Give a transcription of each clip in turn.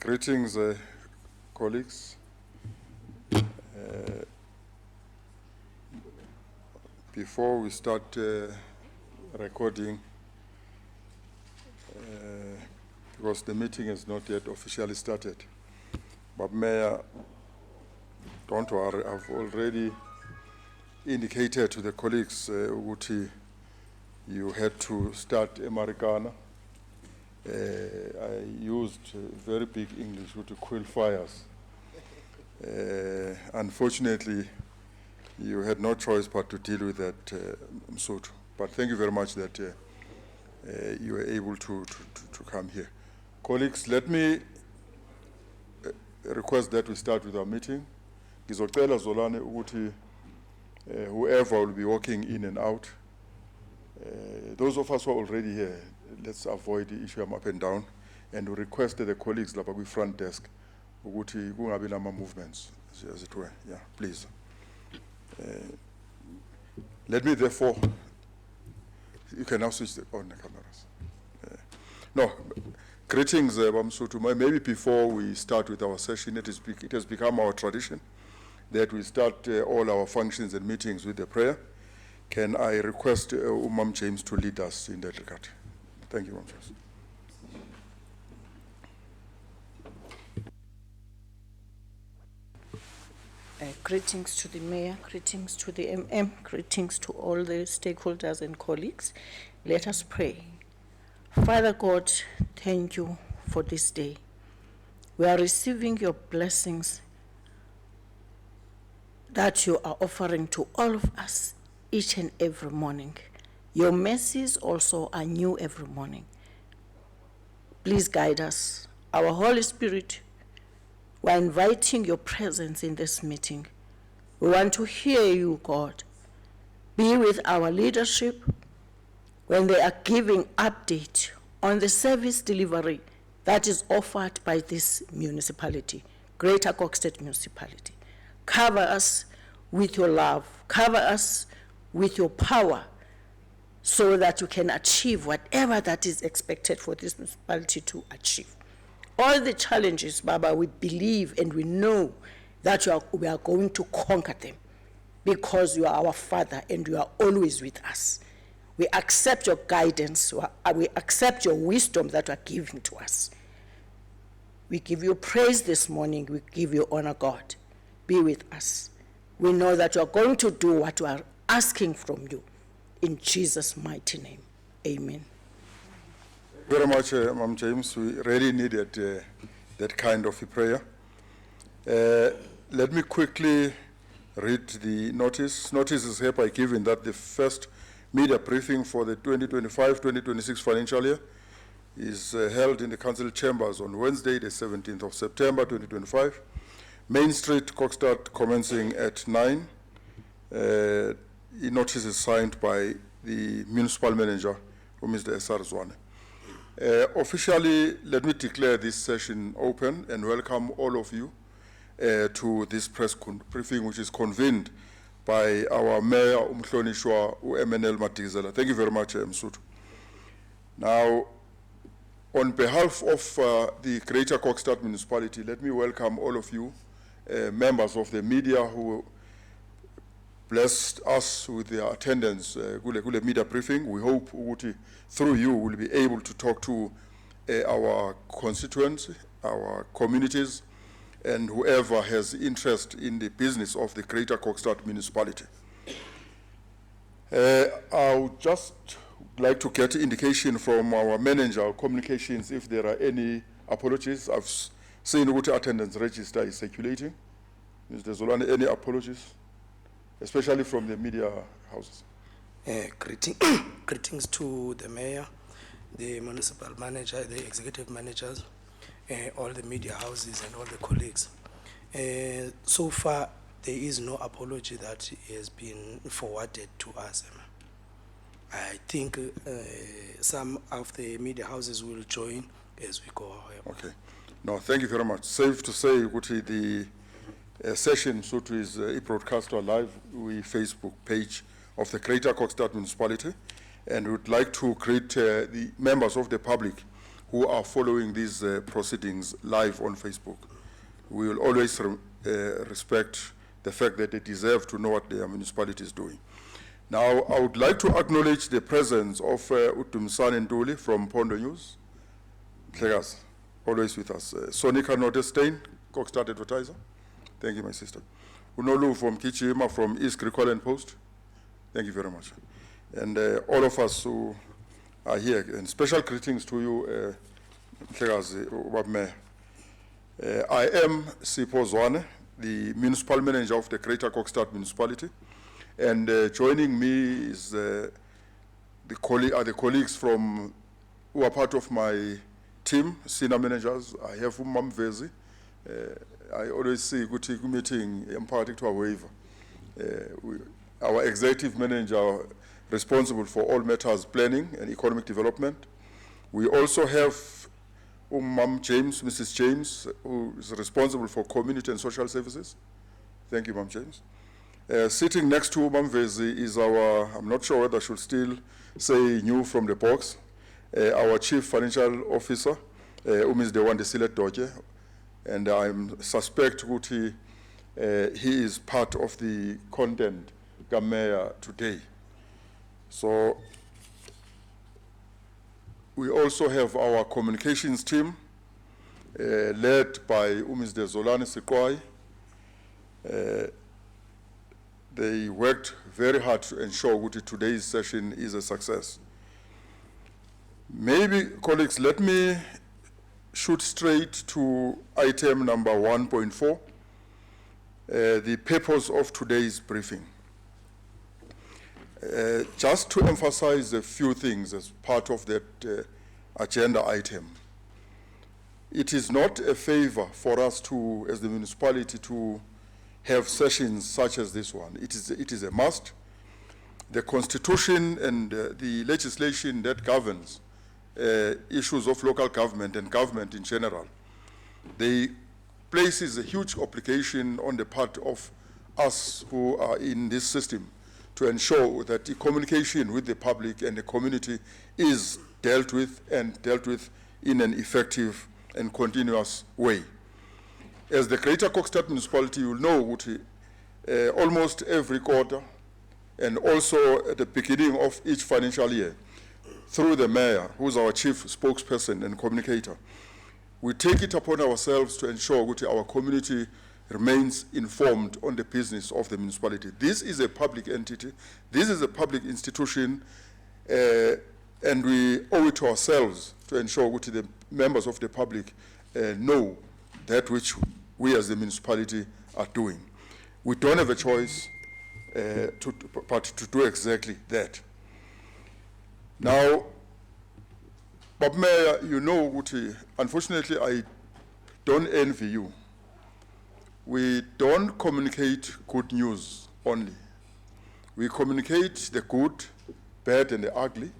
Greetings, colleagues. Before we start recording, because the meeting has not yet officially started, but Mayor, don't worry, I've already indicated to the colleagues Uguti, you had to start Americana. I used very big English to quell fires. Unfortunately, you had no choice but to deal with that, Msotho. But thank you very much that you were able to come here. Colleagues, let me request that we start with our meeting. Ngizocela Zolane ukuthi whoever will be walking in and out, those of us who are already here, let's avoid the issue of up and down, and we request the colleagues lapha kwi front desk ukuthi kungabi nama movements, as it were. Yeah, please. Let me therefore, you can now switch on the cameras. No, greetings, Bamsuthu. Maybe before we start with our session, it has become our tradition that we start all our functions and meetings with a prayer. Can I request Umam James to lead us in that regard? Thank you, Ma'am James. Greetings to the Mayor, greetings to the MM, greetings to all the stakeholders and colleagues. Let us pray. Father God, thank you for this day. We are receiving your blessings that you are offering to all of us each and every morning. Your mercies also are new every morning. Please guide us. Our Holy Spirit, we are inviting your presence in this meeting. We want to hear you, God. Be with our leadership when they are giving update on the service delivery that is offered by this municipality, Greater Kokstad Municipality. Cover us with your love. Cover us with your power so that you can achieve whatever that is expected for this municipality to achieve. All the challenges, Baba, we believe and we know that we are going to conquer them because you are our Father and you are always with us. We accept your guidance, we accept your wisdom that you are giving to us. We give you praise this morning, we give you honor, God. Be with us. We know that you are going to do what we are asking from you. In Jesus' mighty name, amen. Very much, Ma'am James. We really needed that kind of a prayer. Let me quickly read the notice. Notice is hereby given that the first media briefing for the 2025-2026 financial year is held in the Council Chambers on Wednesday, the 17th of September, 2025. Main Street, Kokstad, commencing at 9. The notice is signed by the Municipal Manager, Mr. S.R. Zwane. Officially, let me declare this session open and welcome all of you to this press briefing, which is convened by our Mayor, Umhlonishwa MNL Madikizela. Thank you very much, Msuthu. Now, on behalf of the Greater Kokstad Municipality, let me welcome all of you, members of the media who blessed us with their attendance Gule media briefing. We hope through you we'll be able to talk to our constituents, our communities, and whoever has interest in the business of the Greater Kokstad Municipality. I would just like to get indication from our manager of communications if there are any apologies. I've seen what attendance register is circulating. Mr. Zolane, any apologies? Especially from the media houses. Greetings to the mayor, the municipal manager, the executive managers, all the media houses and all the colleagues. So far, there is no apology that has been forwarded to us. I think some of the media houses will join as we go. Okay. No, thank you very much. Safe to say, the session is broadcast live with Facebook page of the Greater Kokstad Municipality, and we would like to greet the members of the public who are following these proceedings live on Facebook. We will always respect the fact that they deserve to know what their municipality is doing. Now, I would like to acknowledge the presence of Utumsan Nduli from Pondo News. Tlegas, always with us. Sonika Notestein, Kokstad Advertiser. Thank you, my sister. Unolu from Kichima from East Grikolan Post. Thank you very much. And all of us who are here, and special greetings to you, Tlegas, Ubab I am Sipo Zwane, the municipal manager of the Greater Kokstad municipality. And joining me is the colleagues from who are part of my team, senior managers. I have Umam Vezi. I always say good meeting in particular waiver. Our executive manager responsible for all matters planning and economic development. We also have James, Mrs. James, who is responsible for community and social services. Thank you, Ma'am James. Sitting next to Ma'am Vezi is our, I'm not sure whether I should still say new from the box, our Chief Financial Officer, Ms. Dewandisile Doje, and I suspect that he is part of the content Gamea today. So we also have our communications team, led by Ms. Zolani Sikwai. They worked very hard to ensure that today's session is a success. Maybe, colleagues, let me shoot straight to item number 1.4, the purpose of today's briefing. Just to emphasize a few things as part of that agenda item. It is not a favor for us to, as the municipality, to have sessions such as this one. It is a must. The Constitution and the legislation that governs issues of local government and government in general, they places a huge obligation on the part of us who are in this system to ensure that the communication with the public and the community is dealt with in an effective and continuous way. As the Greater Kokstad municipality, you will know almost every quarter and also at the beginning of each financial year, through the mayor, who's our chief spokesperson and communicator, we take it upon ourselves to ensure that our community remains informed on the business of the municipality. This is a public entity, this is a public institution, and we owe it to ourselves to ensure that the members of the public know that which we as the municipality are doing. We don't have a choice but to do exactly that. Now, Bob Mayor, you know, unfortunately, I don't envy you. We don't communicate good news only. We communicate the good, bad, and the ugly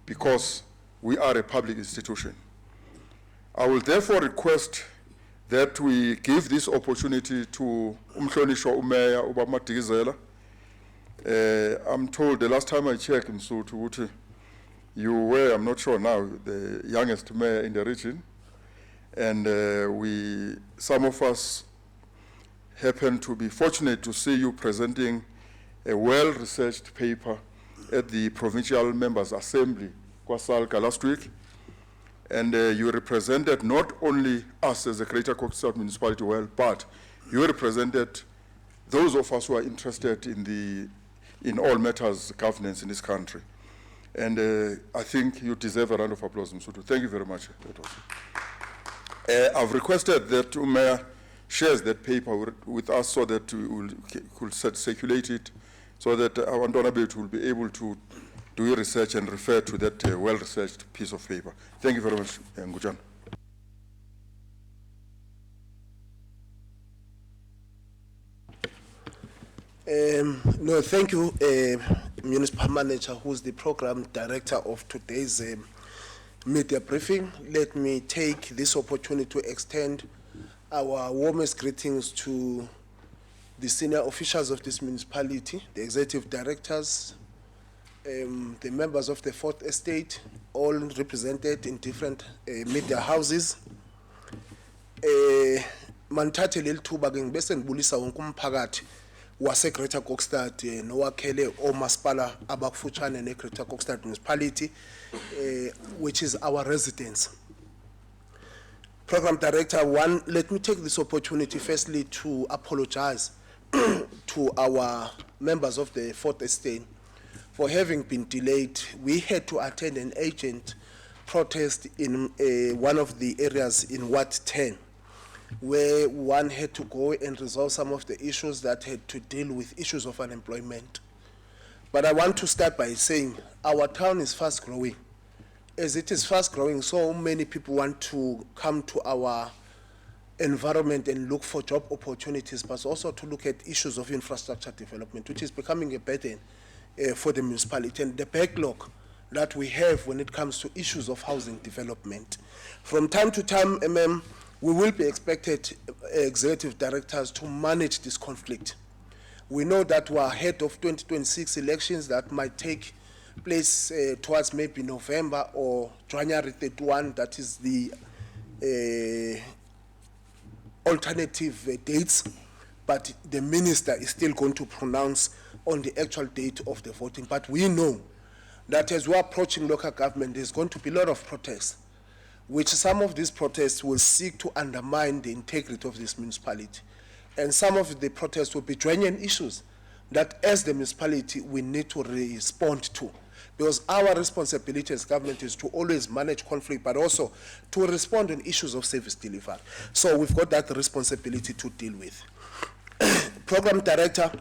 because we are a public institution. I will therefore request that we give this opportunity to Umhlonisho Umeya Uba Madikizela. I'm told the last time I checked in Sutu, you were, I'm not sure now, the youngest mayor in the region. And some of us happen to be fortunate to see you presenting a well-researched paper at the Provincial Members' Assembly, Kwasalka, last week. And you represented not only us as a Greater Kokstad municipality well, but you represented those of us who are interested in all matters governance in this country. And I think you deserve a round of applause, Msutu. Thank you very much. I've requested that Mayor shares that paper with us so that we could circulate it so that our honorable will be able to do research and refer to that well-researched piece of paper. Thank you very much, Ngujan. No, thank you, Municipal Manager, who's the Program Director of today's media briefing. Let me take this opportunity to extend our warmest greetings to the senior officials of this municipality, the executive directors, the members of the Fourth Estate, all represented in different media houses. Manithathe leli thuba ke ngibese ngibulisa wonke umphakathi wase Greater Kokstad nowakhele omasipala abakufutshane ne Greater Kokstad municipality, which is our residents. Program Director, one, let me take this opportunity firstly to apologize to our members of the Fourth Estate for having been delayed. We had to attend an urgent protest in one of the areas in Ward 10, where one had to go and resolve some of the issues that had to deal with issues of unemployment. But I want to start by saying our town is fast growing. As it is fast growing, so many people want to come to our environment and look for job opportunities, but also to look at issues of infrastructure development, which is becoming a burden for the municipality, and the backlog that we have when it comes to issues of housing development. From time to time, we will be expected executive directors to manage this conflict. We know that we are ahead of 2026 elections that might take place towards maybe November or January 31, that is the alternative dates, but the minister is still going to pronounce on the actual date of the voting. But we know that as we're approaching local government, there's going to be a lot of protests, which some of these protests will seek to undermine the integrity of this municipality. And some of the protests will be genuine issues that as the municipality we need to respond to. Because our responsibility as government is to always manage conflict, but also to respond on issues of service delivery. So we've got that responsibility to deal with. Program Director,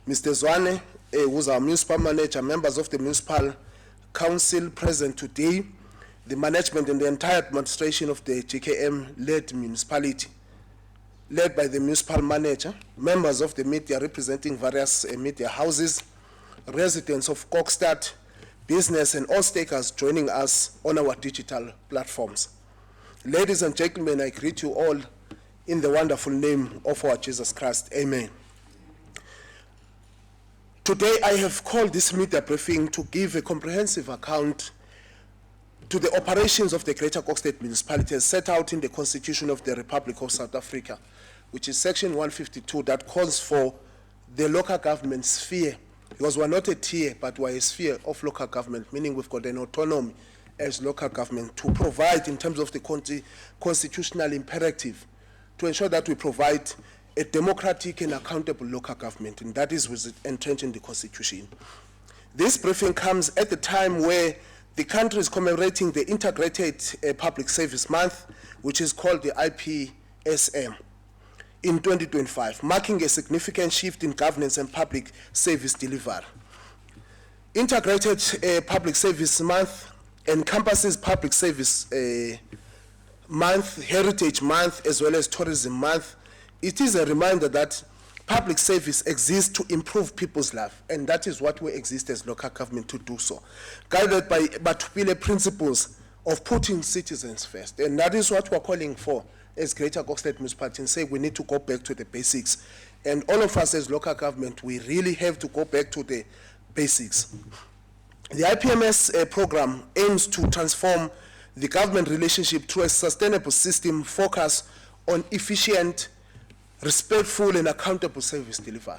Mr. Zwane, who's our municipal manager, members of the municipal council present today, the management and the entire administration of the GKM-led municipality, led by the municipal manager, members of the media representing various media houses, residents of Kokstad, business and all stakeholders joining us on our digital platforms. Ladies and gentlemen, I greet you all in the wonderful name of our Jesus Christ. Amen. Today I have called this media briefing to give a comprehensive account to the operations of the Greater Kokstad municipality as set out in the Constitution of the Republic of South Africa, which is section 152 that calls for the local government sphere, because we're not a tier, but we're a sphere of local government, meaning we've got an autonomy as local government to provide in terms of the constitutional imperative to ensure that we provide a democratic and accountable local government, and that is entrenched in the Constitution. This briefing comes at the time where the country is commemorating the Integrated Public Service Month, which is called the IPSM, in 2025, marking a significant shift in governance and public service delivery. Integrated Public Service Month encompasses Public Service Month, Heritage Month, as well as Tourism Month. It is a reminder that public service exists to improve people's life, and that is what we exist as local government to do so, guided by Batupile principles of putting citizens first, and that is what we're calling for as Greater Kokstad municipality, and say we need to go back to the basics. And all of us as local government, we really have to go back to the basics. The IPMS program aims to transform the government relationship to a sustainable system focused on efficient, respectful and accountable service delivery.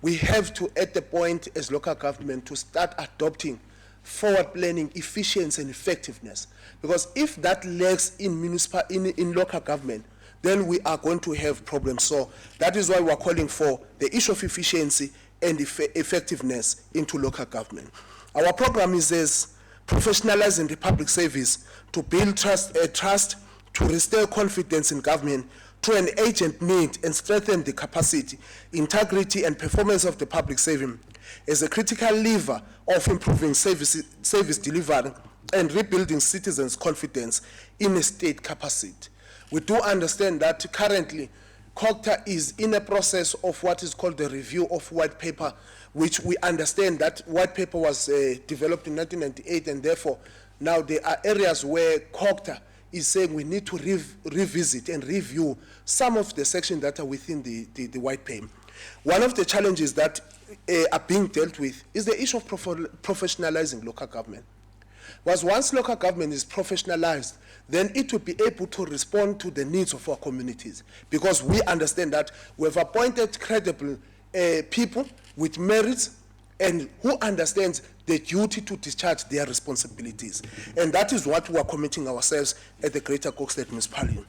We have to, at the point as local government, to start adopting forward planning, efficiency and effectiveness. Because if that lacks in local government, then we are going to have problems. So that is why we are calling for the issue of efficiency and effectiveness into local government. Our program is as professionalizing the public service to build trust, to restore confidence in government, to an agent need and strengthen the capacity, integrity and performance of the public service as a critical lever of improving service delivery and rebuilding citizens' confidence in a state capacity. We do understand that currently Cllr is in a process of what is called the review of white paper, which we understand that white paper was developed in 1998, and therefore now there are areas where Cllr is saying we need to revisit and review some of the sections that are within the white paper. One of the challenges that are being dealt with is the issue of professionalizing local government. Because once local government is professionalized, then it will be able to respond to the needs of our communities. Because we understand that we have appointed credible people with merits and who understands the duty to discharge their responsibilities. And that is what we are committing ourselves at the Greater Kokstad Municipality.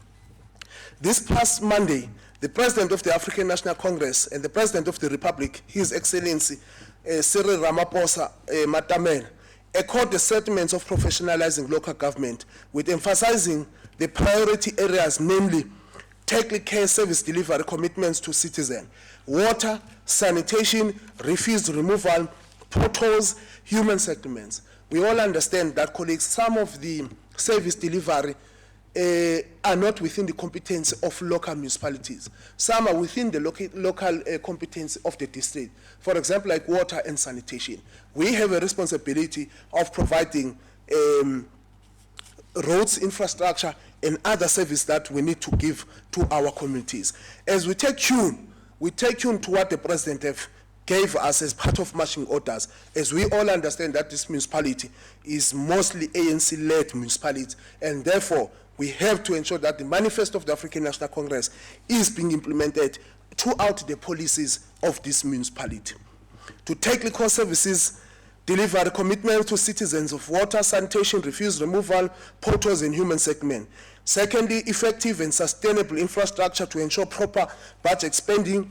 This past Monday, the President of the African National Congress and the President of the Republic, His Excellency Cyril Ramaphosa Matamela, echoed the sentiments of professionalizing local government with emphasizing the priority areas, namely tackling care service delivery commitments to citizens, water, sanitation, refuse removal, potholes, human settlements. We all understand that, colleagues, some of the service delivery are not within the competence of local municipalities. Some are within the local competence of the district. For example, like water and sanitation. We have a responsibility of providing roads, infrastructure, and other services that we need to give to our communities. As we take tune to what the President gave us as part of marching orders, as we all understand that this municipality is mostly ANC-led municipality, and therefore we have to ensure that the manifesto of the African National Congress is being implemented throughout the policies of this municipality. To take liquor services, deliver the commitment to citizens of water, sanitation, refuse removal, potholes, and human settlement. Secondly, effective and sustainable infrastructure to ensure proper budget spending,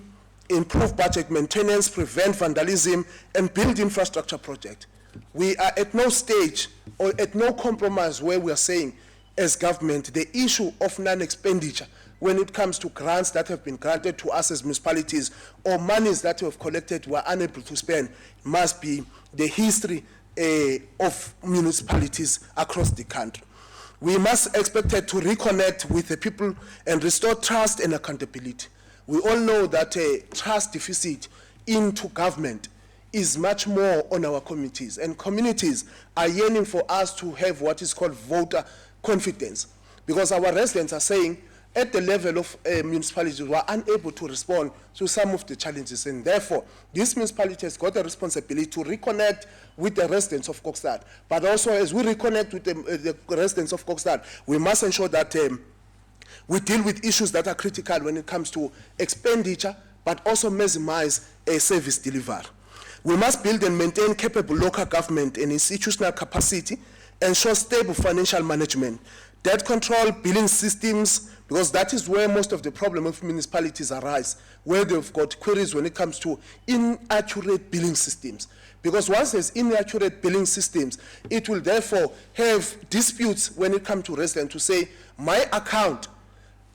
improve budget maintenance, prevent vandalism, and build infrastructure projects. We are at no stage or at no compromise where we are saying, as government, the issue of non-expenditure when it comes to grants that have been granted to us as municipalities or monies that we have collected we are unable to spend must be the history of municipalities across the country. We must expect to reconnect with the people and restore trust and accountability. We all know that trust deficit into government is much more on our communities, and communities are yearning for us to have what is called voter confidence, because our residents are saying at the level of municipalities we are unable to respond to some of the challenges, and therefore this municipality has got a responsibility to reconnect with the residents of Kokstad. But also, as we reconnect with the residents of Kokstad, we must ensure that we deal with issues that are critical when it comes to expenditure, but also maximize a service delivery. We must build and maintain capable local government and institutional capacity, ensure stable financial management, debt control, billing systems, because that is where most of the problem of municipalities arise, where they've got queries when it comes to inaccurate billing systems. Because once there's inaccurate billing systems, it will therefore have disputes when it comes to residents to say, my account,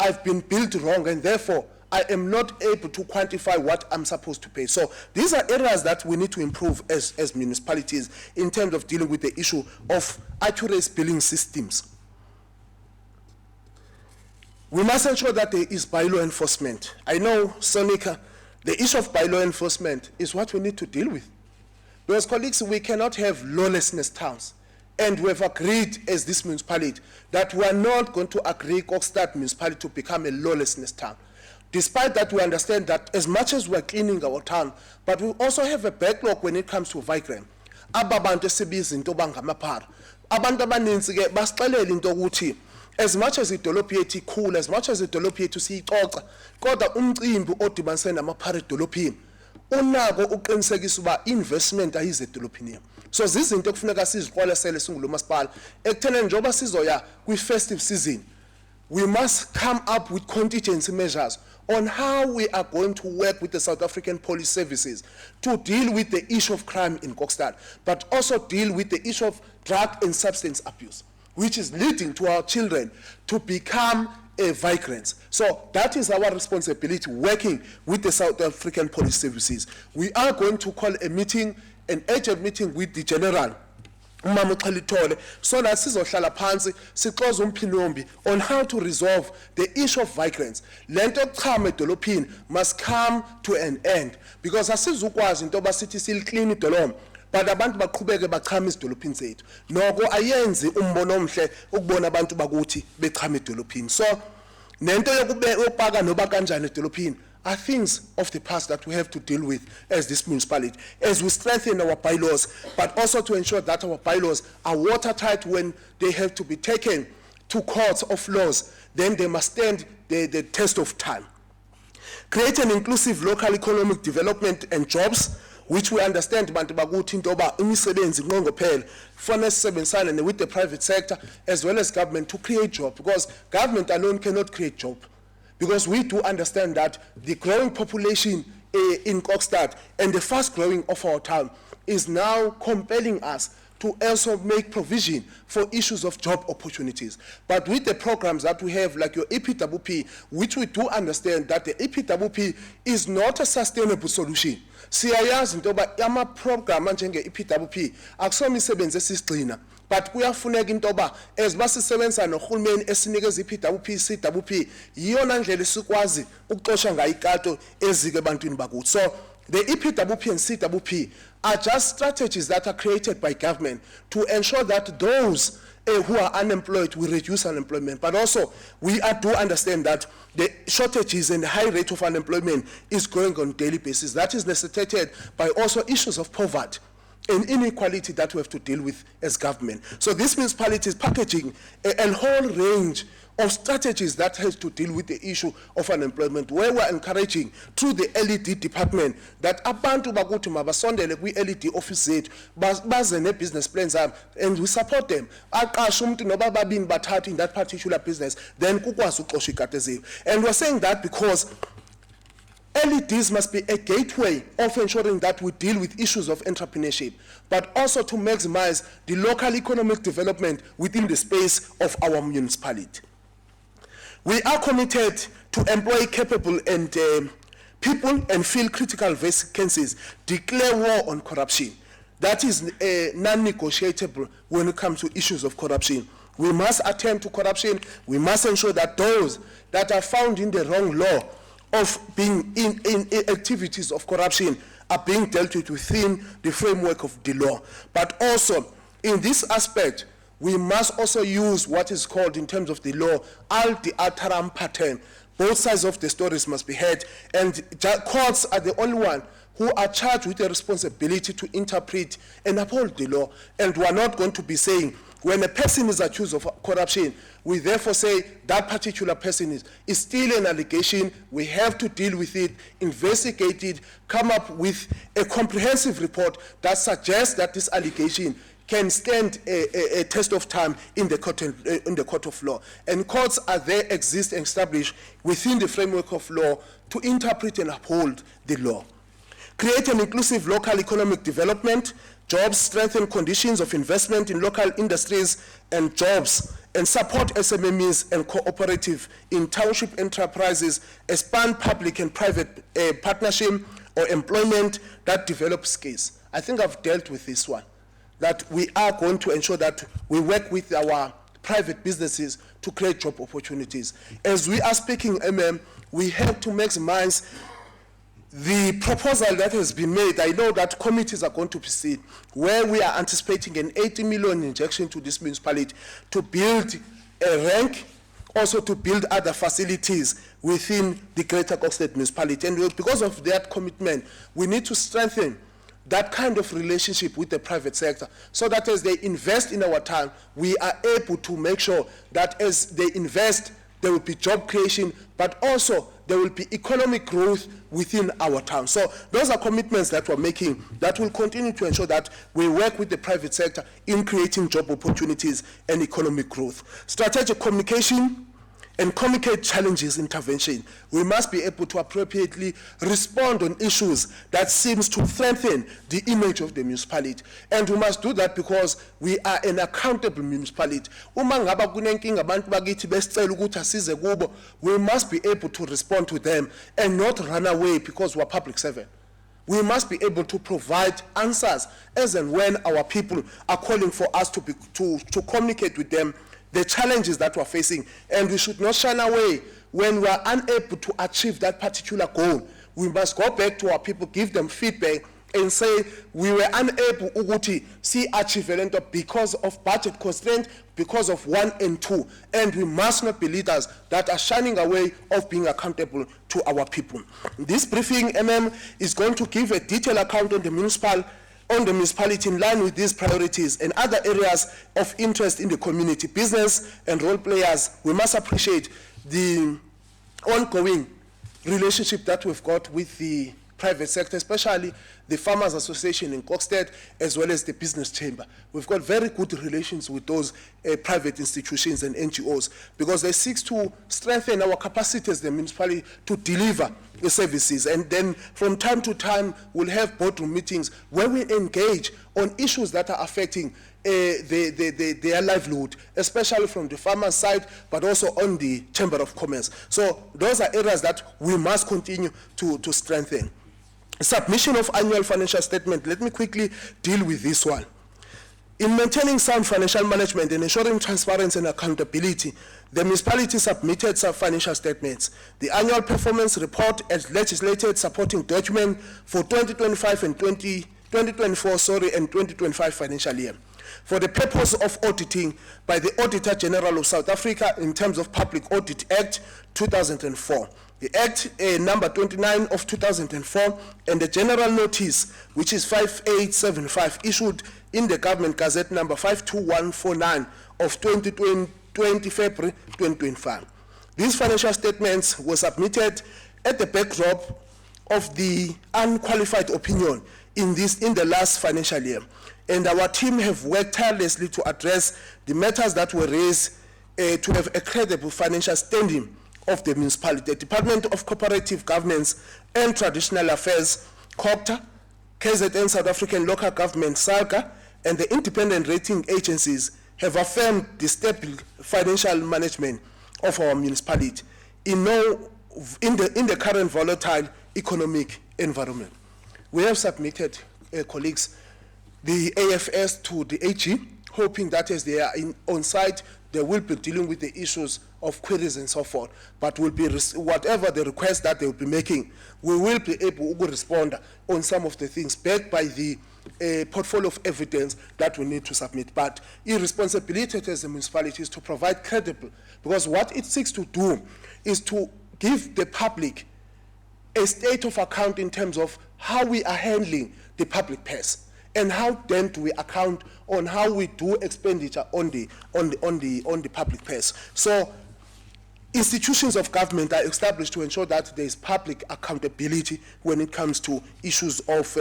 I've been billed wrong, and therefore I am not able to quantify what I'm supposed to pay. So these are areas that we need to improve as municipalities in terms of dealing with the issue of accurate billing systems. We must ensure that there is bylaw enforcement. I know, Sonika, the issue of bylaw enforcement is what we need to deal with. Because, colleagues, we cannot have lawlessness towns. And we have agreed as this municipality that we are not going to agree Kokstad municipality to become a lawlessness town. Despite that, we understand that as much as we are cleaning our town, but we also have a backlog when it comes to violence. Ababantu esibiza into bangamaphara. Abantu abaninzi ke basixelela into ukuthi as much as idolophu yethu ikhula, as much as idolophu yethu siyicoca, kodwa umcimbi odibanise namaphara edolophini unako uqinisekisa uba investment ayize edolophini. So zizinto ekufuneka siziqwalasele singulo masipala ekutheneni njengoba sizoya kwi-festive season, we must come up with contingency measures on how we are going to work with the South African police services to deal with the issue of crime in Kokstad, but also deal with the issue of drug and substance abuse, which is leading to our children to become vagrants. So that is our responsibility, working with the South African police services. We are going to call a meeting, an urgent meeting with the General, Umama Cllr, so that sizohlala phansi sixoxe umphinombi on how to resolve the issue of migrants. Lento yokuchama edolophini must come to an end, because asizukwazi into basithi siliclean idolophu but abantu baqhubeke bachama izidolophini zethu. Noko ayenzi umbono omhle ukubona abantu bakuthi bechama edolophini. So nento yokupaka noba kanjani edolophini are things of the past that we have to deal with as this municipality, as we strengthen our bylaws, but also to ensure that our bylaws are watertight when they have to be taken to courts of laws, then they must stand the test of time. Create an inclusive local economic development and jobs, which we understand bantu bakuthi into yoba imisebenzi inqongophele kufanele sisebenzisane with the private sector as well as government to create jobs, because government alone cannot create jobs. Because we do understand that the growing population in Kokstad and the fast growing of our town is now compelling us to also make provision for issues of job opportunities. But with the programs that we have, like your EPWP, which we do understand that the EPWP is not a sustainable solution. Siyayazi into yoba ama-program njenge-EPWP akusomisebenzi esisigxina, but kuyafuneka into yoba as basisebenza nohulumeni esinikeza i-EPWP, CWP, yiyona ndlela esikwazi ukuxosha ngayo ikato ezike ebantwini bakuthi. So the EPWP and CWP are just strategies that are created by government to ensure that those who are unemployed will reduce unemployment. But also, we do understand that the shortages and the high rate of unemployment is growing on a daily basis. That is necessitated by also issues of poverty and inequality that we have to deal with as government. So this municipality is packaging a whole range of strategies that has to deal with the issue of unemployment, where we're encouraging through the LED department that abantu bakuthi mabasondele kwi-LED office zethu baze ne-business plans zabo, and we support them. Aqashe umuntu noba babini bathathu in that particular business, then kukwazi uxosha ikati zabo. And we're saying that because LEDs must be a gateway of ensuring that we deal with issues of entrepreneurship, but also to maximize the local economic development within the space of our municipality. We are committed to employ capable and people and fill critical vacancies, declare war on corruption. That is non-negotiable when it comes to issues of corruption. We must attend to corruption. We must ensure that those that are found in the wrong law of being in activities of corruption are being dealt with within the framework of the law. But also, in this aspect, we must also use what is called in terms of the law, the alteram pattern. Both sides of the stories must be heard, and courts are the only one who are charged with the responsibility to interpret and uphold the law. And we are not going to be saying, when a person is accused of corruption, we therefore say that particular person is still an allegation. We have to deal with it, investigate it, come up with a comprehensive report that suggests that this allegation can stand a test of time in the court of law. And courts are there, exist and established within the framework of law to interpret and uphold the law. Create an inclusive local economic development, jobs, strengthen conditions of investment in local industries and jobs, and support SMMEs and cooperative in township enterprises, expand public and private partnership or employment that develops skills. I think I've dealt with this one, that we are going to ensure that we work with our private businesses to create job opportunities. As we are speaking, we have to maximize the proposal that has been made. I know that committees are going to proceed, where we are anticipating an 80 million injection to this municipality to build a rank, also to build other facilities within the Greater Kokstad municipality. And because of that commitment, we need to strengthen that kind of relationship with the private sector, so that as they invest in our town, we are able to make sure that as they invest, there will be job creation, but also there will be economic growth within our town. So those are commitments that we're making that will continue to ensure that we work with the private sector in creating job opportunities and economic growth. Strategic communication and communicate challenges intervention. We must be able to appropriately respond on issues that seems to strengthen the image of the municipality. And we must do that because we are an accountable municipality. Uma ngaba kunenkinga abantu bakithi besicela ukuthi asize kubo, we must be able to respond to them and not run away because we are public servant. We must be able to provide answers as and when our people are calling for us to communicate with them the challenges that we're facing, and we should not shun away when we are unable to achieve that particular goal. We must go back to our people, give them feedback, and say we were unable ukuthi achieve lento because of budget constraint, because of 1 and 2, and we must not be leaders that are shining away of being accountable to our people. This briefing, is going to give a detailed account on the municipality in line with these priorities and other areas of interest in the community. Business and role players, we must appreciate the ongoing relationship that we've got with the private sector, especially the Farmers Association in Kokstad, as well as the Business Chamber. We've got very good relations with those private institutions and NGOs because they seek to strengthen our capacity as the municipality to deliver the services. And then from time to time, we'll have boardroom meetings where we engage on issues that are affecting their livelihood, especially from the farmers' side, but also on the Chamber of Commerce. So those are areas that we must continue to strengthen. Submission of annual financial statement. Let me quickly deal with this one. In maintaining sound financial management and ensuring transparency and accountability, the municipality submitted some financial statements. The annual performance report as legislated supporting document for 2025 and 2024 and 2025 financial year. For the purpose of auditing by the Auditor General of South Africa in terms of Public Audit Act 2004. The Act number 29 of 2004 and the General Notice, which is 5875, issued in the Government Gazette number 52149 of 20 February 2025. These financial statements were submitted at the backdrop of the unqualified opinion in the last financial year. And our team have worked tirelessly to address the matters that were raised to have a credible financial standing of the municipality. The Department of Cooperative Governance and Traditional Affairs, COGTA, KZN South African Local Government, SALGA, and the independent rating agencies have affirmed the stable financial management of our municipality in the current volatile economic environment. We have submitted, colleagues, the AFS to the AG, hoping that as they are on site, they will be dealing with the issues of queries and so forth. But will be whatever the request that they will be making, we will be able to respond on some of the things backed by the portfolio of evidence that we need to submit. But irresponsibility as a municipality is to provide credible, because what it seeks to do is to give the public a state of account in terms of how we are handling the public purse. And how then do we account on how we do expenditure on the public purse? So institutions of government are established to ensure that there is public accountability when it comes to issues of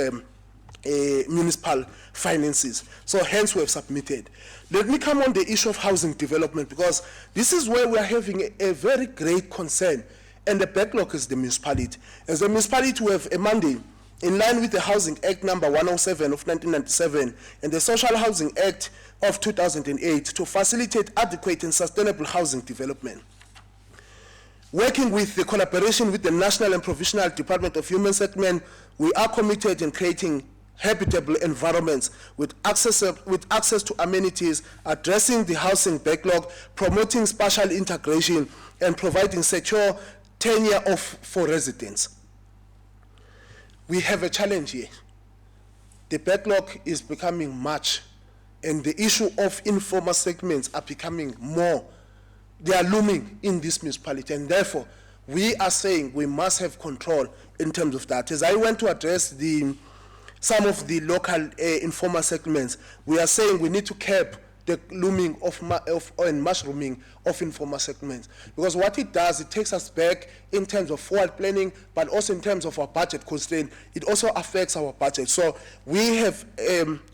municipal finances. So hence we have submitted. Let me come on the issue of housing development, because this is where we are having a very great concern, and the backlog is the municipality. As a municipality, we have a mandate in line with the Housing Act number 107 of 1997 and the Social Housing Act of 2008 to facilitate adequate and sustainable housing development. Working with the collaboration with the National and Provincial Department of Human Settlement, we are committed in creating habitable environments with access to amenities, addressing the housing backlog, promoting spatial integration, and providing secure tenure for residents. We have a challenge here. The backlog is becoming much, and the issue of informal segments are becoming more. They are looming in this municipality, and therefore, we are saying we must have control in terms of that. As I went to address some of the local informal segments, we are saying we need to curb the looming and mushrooming of informal segments. Because what it does, it takes us back in terms of forward planning, but also in terms of our budget constraint. It also affects our budget. So we have,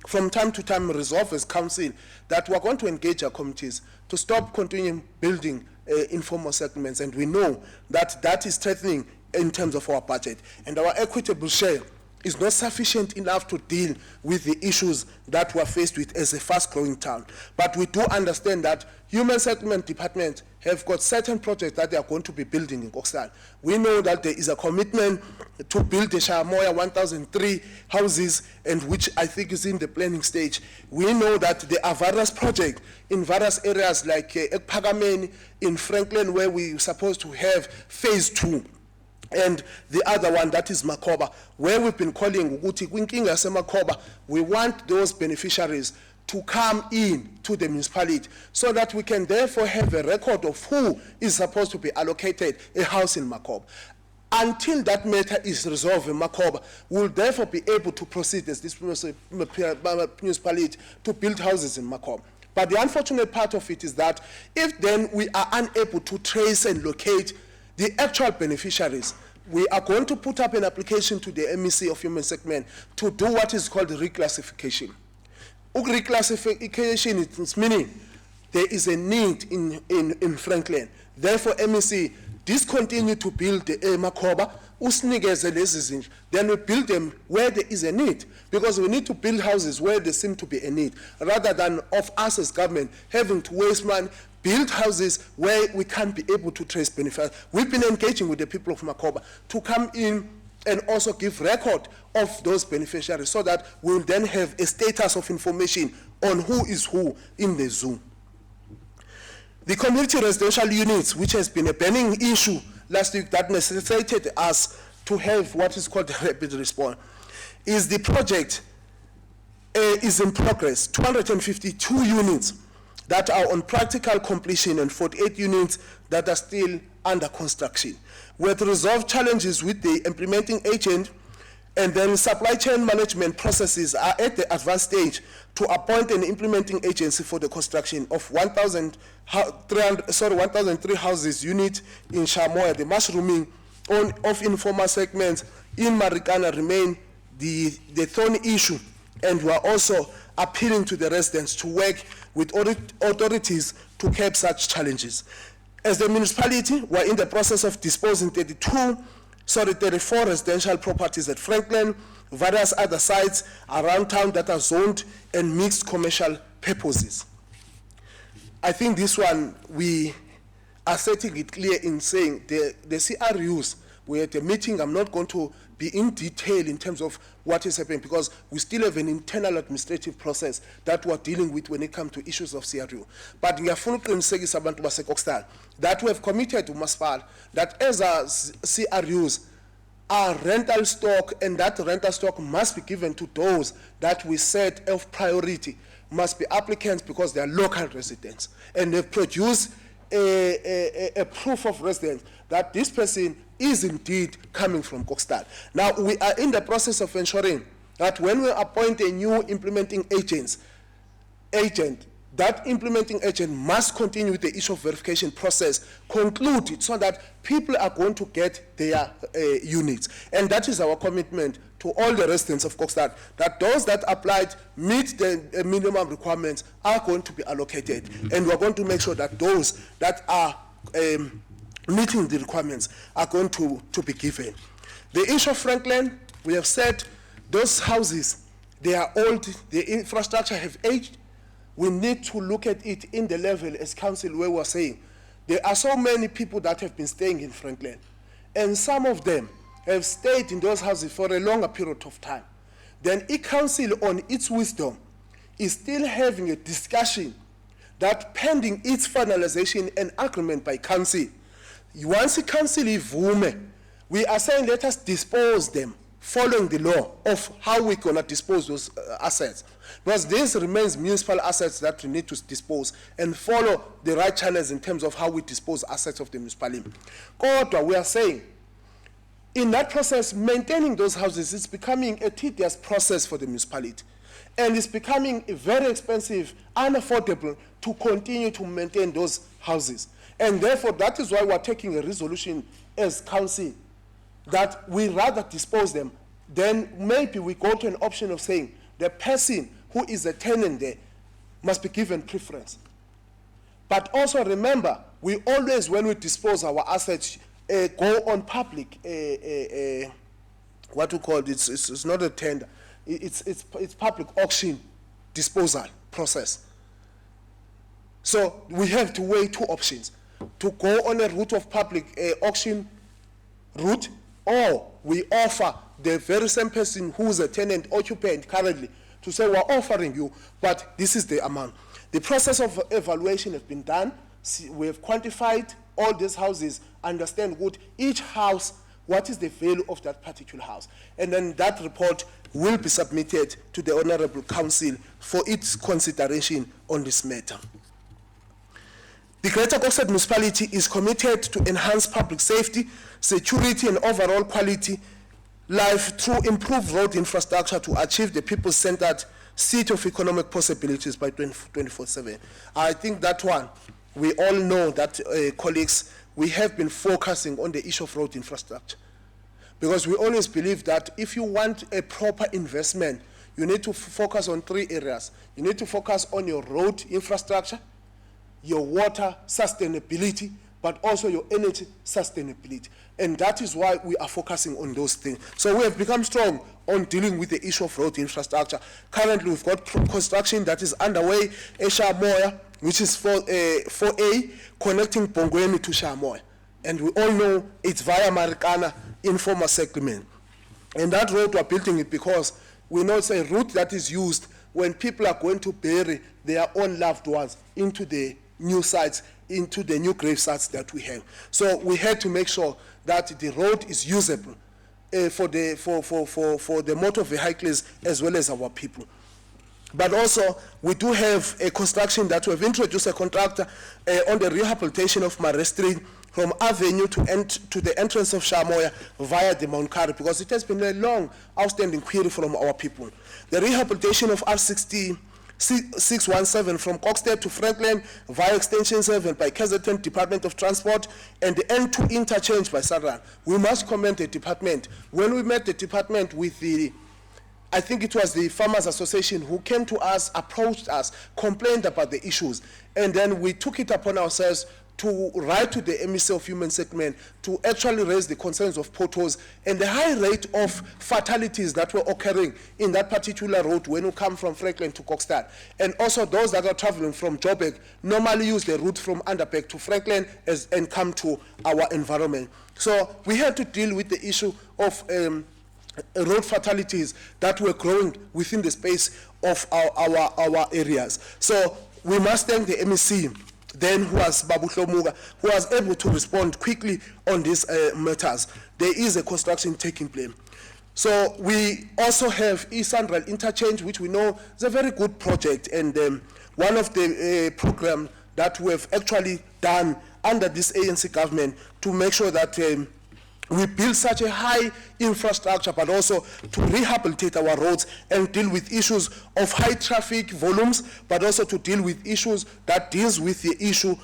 from time to time, resolved as council that we're going to engage our committees to stop continuing building informal segments. And we know that that is threatening in terms of our budget. And our equitable share is not sufficient enough to deal with the issues that we're faced with as a fast-growing town. But we do understand that Human Settlement Department have got certain projects that they are going to be building in Kokstad. We know that there is a commitment to build the Shamoya 1003 houses, and which I think is in the planning stage. We know that there are various projects in various areas like Ekpagameni, in Franklin, where we're supposed to have phase 2. And the other one, that is Makoba, where we've been calling Uguti Kwinkinga Makoba. We want those beneficiaries to come in to the municipality so that we can therefore have a record of who is supposed to be allocated a house in Makoba. Until that matter is resolved in Makoba, we'll therefore be able to proceed as this municipality to build houses in Makoba. But the unfortunate part of it is that if then we are unable to trace and locate the actual beneficiaries, we are going to put up an application to the MEC of Human Segment to do what is called reclassification. Reclassification is meaning there is a need in Franklin. Therefore, MEC discontinue to build the Makoba, then we build them where there is a need, because we need to build houses where there seems to be a need, rather than of us as government having to waste money, build houses where we can't be able to trace benefits. We've been engaging with the people of Makoba to come in and also give record of those beneficiaries so that we'll then have a status of information on who is who in the zoo. The community residential units, which has been a burning issue last week that necessitated us to have what is called a rapid response, is the project is in progress. 252 units that are on practical completion and 48 units that are still under construction. We have to resolve challenges with the implementing agent, and then supply chain management processes are at the advanced stage to appoint an implementing agency for the construction of 1,003 houses unit in Shamoya. The mushrooming of informal segments in Marikana remain the thorny issue, and we are also appealing to the residents to work with authorities to curb such challenges. As the municipality, we are in the process of disposing 34 residential properties at Franklin, various other sites around town that are zoned and mixed commercial purposes. I think this one, we are setting it clear in saying the CRUs, we had a meeting. I'm not going to be in detail in terms of what is happening, because we still have an internal administrative process that we're dealing with when it comes to issues of CRU. But we are fully that we have committed to Masfal that as our CRUs, our rental stock, and that rental stock must be given to those that we set of priority, must be applicants because they are local residents, and they produce a proof of residence that this person is indeed coming from Kokstad. Now, we are in the process of ensuring that when we appoint a new implementing agent, that implementing agent must continue with the issue of verification process, conclude it so that people are going to get their units. And that is our commitment to all the residents of Kokstad, that those that applied meet the minimum requirements are going to be allocated. And we're going to make sure that those that are meeting the requirements are going to be given. The issue of Franklin, we have said those houses, they are old, the infrastructure have aged. We need to look at it in the level as council where we're saying there are so many people that have been staying in Franklin, and some of them have stayed in those houses for a longer period of time. Then council on its wisdom is still having a discussion that pending its finalization and agreement by council. Once the council ivume, we are saying let us dispose them following the law of how we're going to dispose those assets. Because this remains municipal assets that we need to dispose and follow the right channels in terms of how we dispose assets of the municipality. Kodwa, we are saying, in that process, maintaining those houses is becoming a tedious process for the municipality. And it's becoming very expensive, unaffordable to continue to maintain those houses. And therefore, that is why we're taking a resolution as council that we rather dispose them. Then maybe we go to an option of saying the person who is a tenant there must be given preference. But also remember, we always, when we dispose our assets, go on public, what we call it, it's not a tender, it's public auction disposal process. So we have to weigh two options: to go on a route of public auction route, or we offer the very same person who's a tenant occupant currently to say, we're offering you, but this is the amount. The process of evaluation has been done. We have quantified all these houses, understand what each house what is the value of that particular house. And then that report will be submitted to the Honorable Council for its consideration on this matter. The Greater Kokstad Municipality is committed to enhance public safety, security and overall quality life through improved road infrastructure to achieve the people-centered seat of economic possibilities by 24/7. I think that one, we all know that, colleagues, we have been focusing on the issue of road infrastructure. Because we always believe that if you want a proper investment, you need to focus on 3 areas. You need to focus on your road infrastructure, your water sustainability, but also your energy sustainability. And that is why we are focusing on those things. So we have become strong on dealing with the issue of road infrastructure. Currently, we've got construction that is underway, Shamoya, which is 4A, connecting Bongweni to Shamoya. And we all know it's via Marikana informal settlement. And that road we're building it because we know it's a route that is used when people are going to bury their own loved ones into the new sites, into the new grave sites that we have. So we had to make sure that the road is usable for the motor vehicles as well as our people. But also, we do have a construction that we have introduced a contractor on the rehabilitation of Mare Street from Avenue to the entrance of Shamoya via the Mount Kari, because it has been a long outstanding query from our people. The rehabilitation of R60 617 from Kokstad to Franklin via Extension 7 by KZN Department of Transport, and the N2 interchange by Saran. We must commend the department. When we met the department with I think it was the Farmers Association who came to us, approached us, complained about the issues, and then we took it upon ourselves to write to the MEC of Human Settlement to actually raise the concerns of potholes and the high rate of fatalities that were occurring in that particular road when you come from Franklin to Kokstad. And also those that are traveling from Joburg normally use the route from Underbeck to Franklin and come to our environment. So we had to deal with the issue of road fatalities that were growing within the space of our areas. So we must thank the MEC then who was Babu Hlomuga, who was able to respond quickly on these matters. There is a construction taking place. So we also have Eastern Rail Interchange, which we know is a very good project, and one of the programs that we have actually done under this ANC government to make sure that we build such a high infrastructure, but also to rehabilitate our roads and deal with issues of high traffic volumes, but also to deal with issues that deals with the issue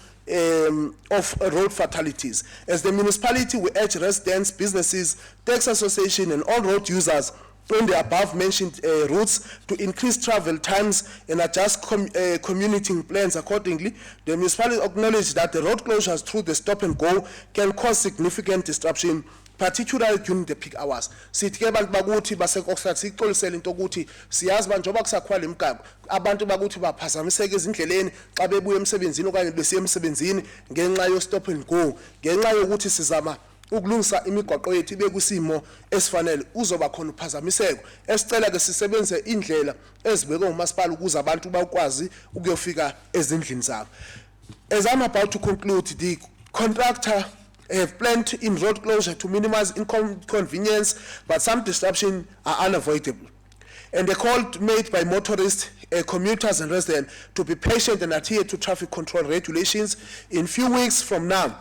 of road fatalities. As the municipality, we urge residents, businesses, tax association, and all road users on the above-mentioned routes to increase travel times and adjust commuting plans accordingly. The municipality acknowledges that the road closures through the stop and go can cause significant disruption, particularly during the peak hours. Sithi ke bantu bakuthi baseKokstad sixolisele into ukuthi siyazi njengoba kusakhwala imigaqo abantu bakuthi baphazamiseke ezindleleni xa bebuya emsebenzini okanye besiya emsebenzini ngenxa yo stop and go, ngenxa yokuthi sizama ukulungisa imigwaqo yethu ibe kwisimo esifanele uzoba khona uphazamiseko. Esicela ke sisebenze indlela ezibekwe ngumasipala ukuze abantu bakwazi ukuyofika ezindlini zabo. As I'm about to conclude, the contractor have planned in road closure to minimize inconvenience, but some disruption are unavoidable. And the call made by motorists, commuters and residents to be patient and adhere to traffic control regulations. In few weeks from now,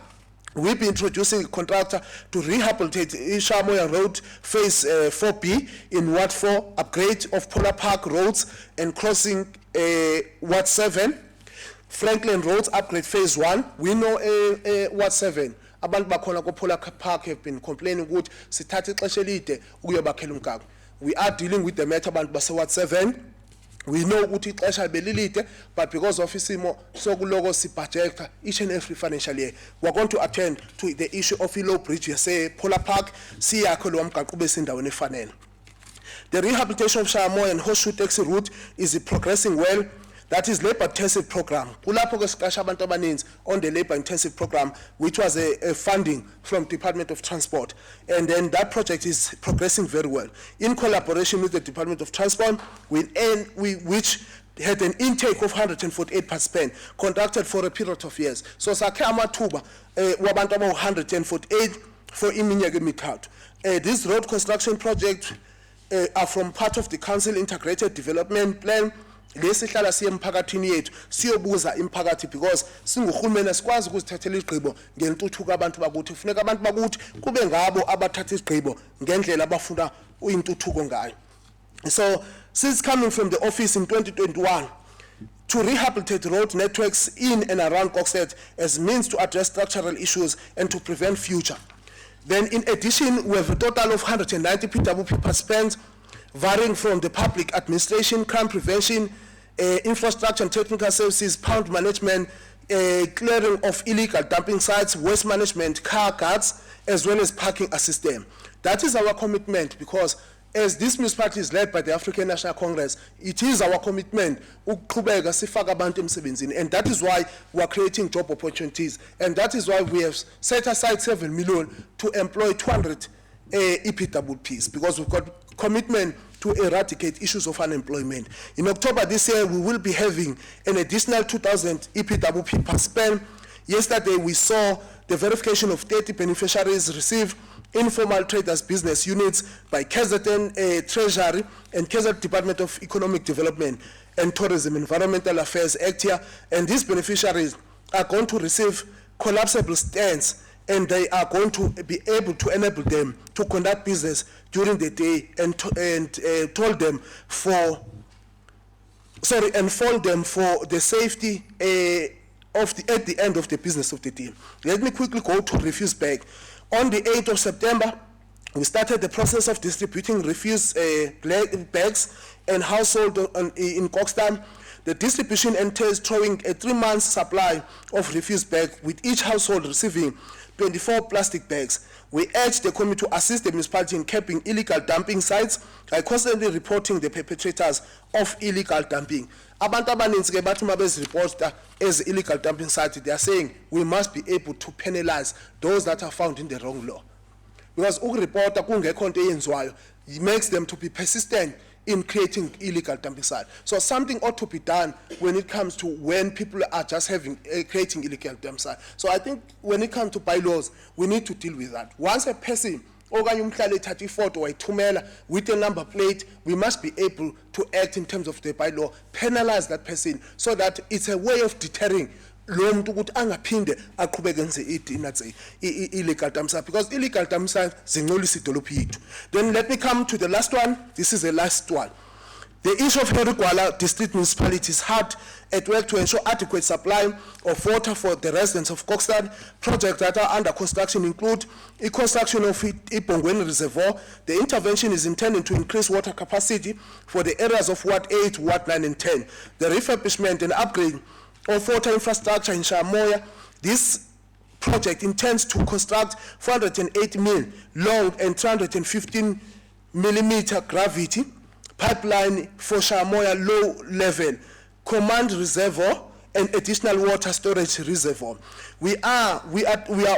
we'll be introducing a contractor to rehabilitate Shamoya Road Phase 4B in Ward 4, upgrade of Polar Park roads and crossing Ward 7, Franklin Roads upgrade Phase 1. We know Ward 7. Abantu bakhona ko Polar Park have been complaining ukuthi sithathe ixesha elide ukuyobakhela umgaqo. We are dealing with the matter abantu base Ward 7. We know ukuthi ixesha belilide, but because of isimo sokuloko sibudget each and every financial year, we're going to attend to the issue of low bridge say Polar Park siyakho lo mgaqo ube sendaweni efanele. The rehabilitation of Shamoya and Horseshoe Taxi route is progressing well. That is labor-intensive program. Kulapho ke siqasha abantu abaninzi on the labor-intensive program, which was a funding from Department of Transport. And then that project is progressing very well. In collaboration with the Department of Transport, which had an intake of 148 participants, conducted for a period of years. So sakhe amathuba wabantu aba 148 for iminyaka emithathu. This road construction project are from part of the council integrated development plan. Lesihlala siye emphakathini yethu siyobuza imphakathi because singuhulumeni sikwazi ukuzithathela izigqibo ngentuthuko abantu bakuthi kufuneka abantu bakuthi kube ngabo abathatha izigqibo ngendlela abafuna intuthuko ngayo. So since coming from the office in 2021 to rehabilitate road networks in and around Kokstad as means to address structural issues and to prevent future. Then in addition, we have a total of 190 PWP per spend, varying from the public administration, crime prevention, infrastructure and technical services, pound management, clearing of illegal dumping sites, waste management, car guards, as well as parking assistance. That is our commitment, because as this municipality is led by the African National Congress, it is our commitment ukuqhubeka sifaka abantu emsebenzini, and that is why we are creating job opportunities, and that is why we have set aside 7 million to employ 200 EPWPs, because we've got commitment to eradicate issues of unemployment. In October this year, we will be having an additional 2,000 EPWP per span. Yesterday, we saw the verification of 30 beneficiaries receive informal traders business units by KZN Treasury and KZN Department of Economic Development and Tourism Environmental Affairs Act here. And these beneficiaries are going to receive collapsible stands, and they are going to be able to enable them to conduct business during the day and fold them for the safety at the end of the business of the day. Let me quickly go to refuse bag. On the 8th of September, we started the process of distributing refuse bags and household in Kokstad. The distribution entails throwing a 3-month supply of refuse bags, with each household receiving 24 plastic bags. We urge the committee to assist the municipality in capping illegal dumping sites by constantly reporting the perpetrators of illegal dumping. Abantu abaninzi ke bathi mabezireport as illegal dumping sites, they are saying we must be able to penalize those that are found in the wrong law. Because ukureporta kungekho into eyenziwayo, it makes them to be persistent in creating illegal dumping sites. So something ought to be done when it comes to when people are just creating illegal dumping sites. So I think when it comes to bylaws, we need to deal with that. Once a person okanye umhlali ethatha ifoto wayithumela with a number plate, we must be able to act in terms of the bylaw, penalize that person, so that it's a way of deterring lo muntu ukuthi angaphinde aqhubeke enze illegal dumping site, because illegal dumping site zingcolisa idolophu yethu. Then let me come to the last one. This is the last one. The issue of Herigwala District Municipality is hard at work to ensure adequate supply of water for the residents of Kokstad. Projects that are under construction include a construction of Ipongweni Reservoir. The intervention is intended to increase water capacity for the areas of Ward 8, Ward 9 and 10. The refurbishment and upgrade of water infrastructure in Shamoya. This project intends to construct 408 mil long and 315 millimeter gravity pipeline for Shamoya low level command reservoir and additional water storage reservoir. We are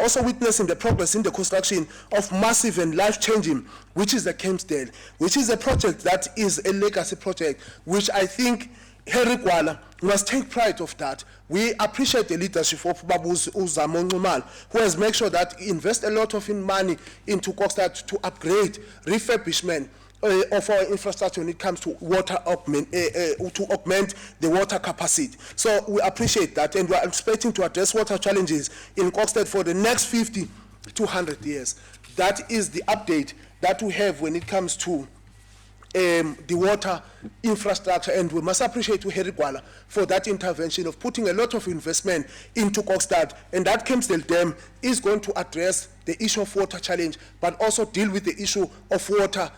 also witnessing the progress in the construction of massive and life-changing, which is the Kempsdale, which is a project that is a legacy project, which I think Herigwala must take pride of that. We appreciate the leadership of Babu Uzamo Nxumalo, who has made sure that he invests a lot of money into Kokstad to upgrade, refurbishment of our infrastructure when it comes to water to augment the water capacity. So we appreciate that, and we are expecting to address water challenges in Kokstad for the next 50 to 100 years. That is the update that we have when it comes to the water infrastructure, and we must appreciate Herigwala for that intervention of putting a lot of investment into Kokstad, and that Kempsdale Dam is going to address the issue of water challenge, but also deal with the issue of water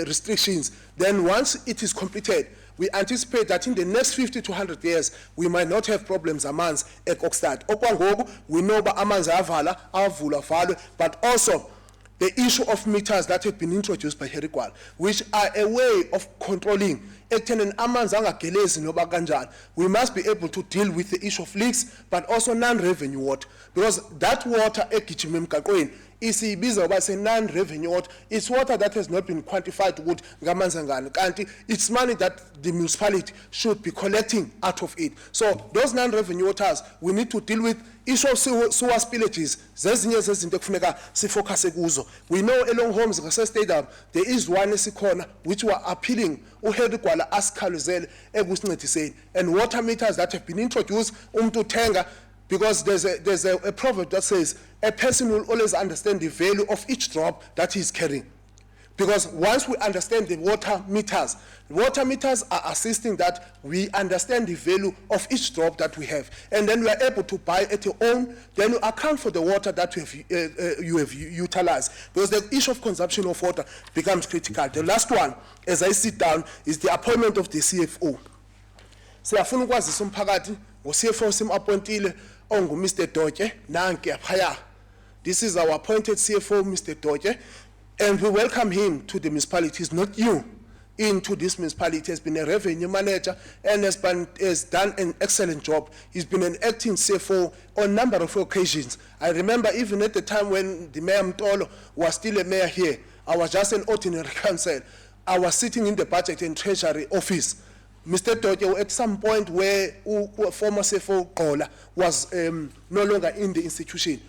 restrictions. Then once it is completed, we anticipate that in the next 50 to 100 years, we might not have problems amanzi at Kokstad. Okwangoku, we know about amanzi avala, avula valwe, but also the issue of meters that have been introduced by Herigwala, which are a way of controlling ekutheni amanzi angagelezi noba kanjani. We must be able to deal with the issue of leaks, but also non-revenue water, because that water egijima emgaqweni isiyibiza ngoba se non-revenue water. It's water that has not been quantified ukuthi ngamanzi angani. Kanti it's money that the municipality should be collecting out of it. So those non-revenue waters, we need to deal with issue of sewer spillages. Zezinye zezinto ekufuneka sifocus kuzo. We know along homes ngase stadium there is one esikhona which were appealing uHenry Gwala asikhaluzele ekusincediseni, and water meters that have been introduced umuntu uthenga, because there's a proverb that says a person will always understand the value of each drop that he's carrying. Because once we understand the water meters are assisting that we understand the value of each drop that we have. And then we are able to buy at your own, then you account for the water that you have utilized. Because the issue of consumption of water becomes critical. The last one, as I sit down, is the appointment of the CFO. Siyafuna ukwazisa umphakathi ngo-CFO sim-appointile ongu-Mr. Dotye nanke phaya. This is our appointed CFO, Mr. Dotye. And we welcome him to the municipality. He's not new into this municipality. He has been a revenue manager and has done an excellent job. He's been an acting CFO on a number of occasions. I remember even at the time when the Mayor Mtolo was still a mayor here, I was just an ordinary council. I was sitting in the budget and treasury office. Mr. Dotye, at some point where former CFO Cllr was no longer in the institution,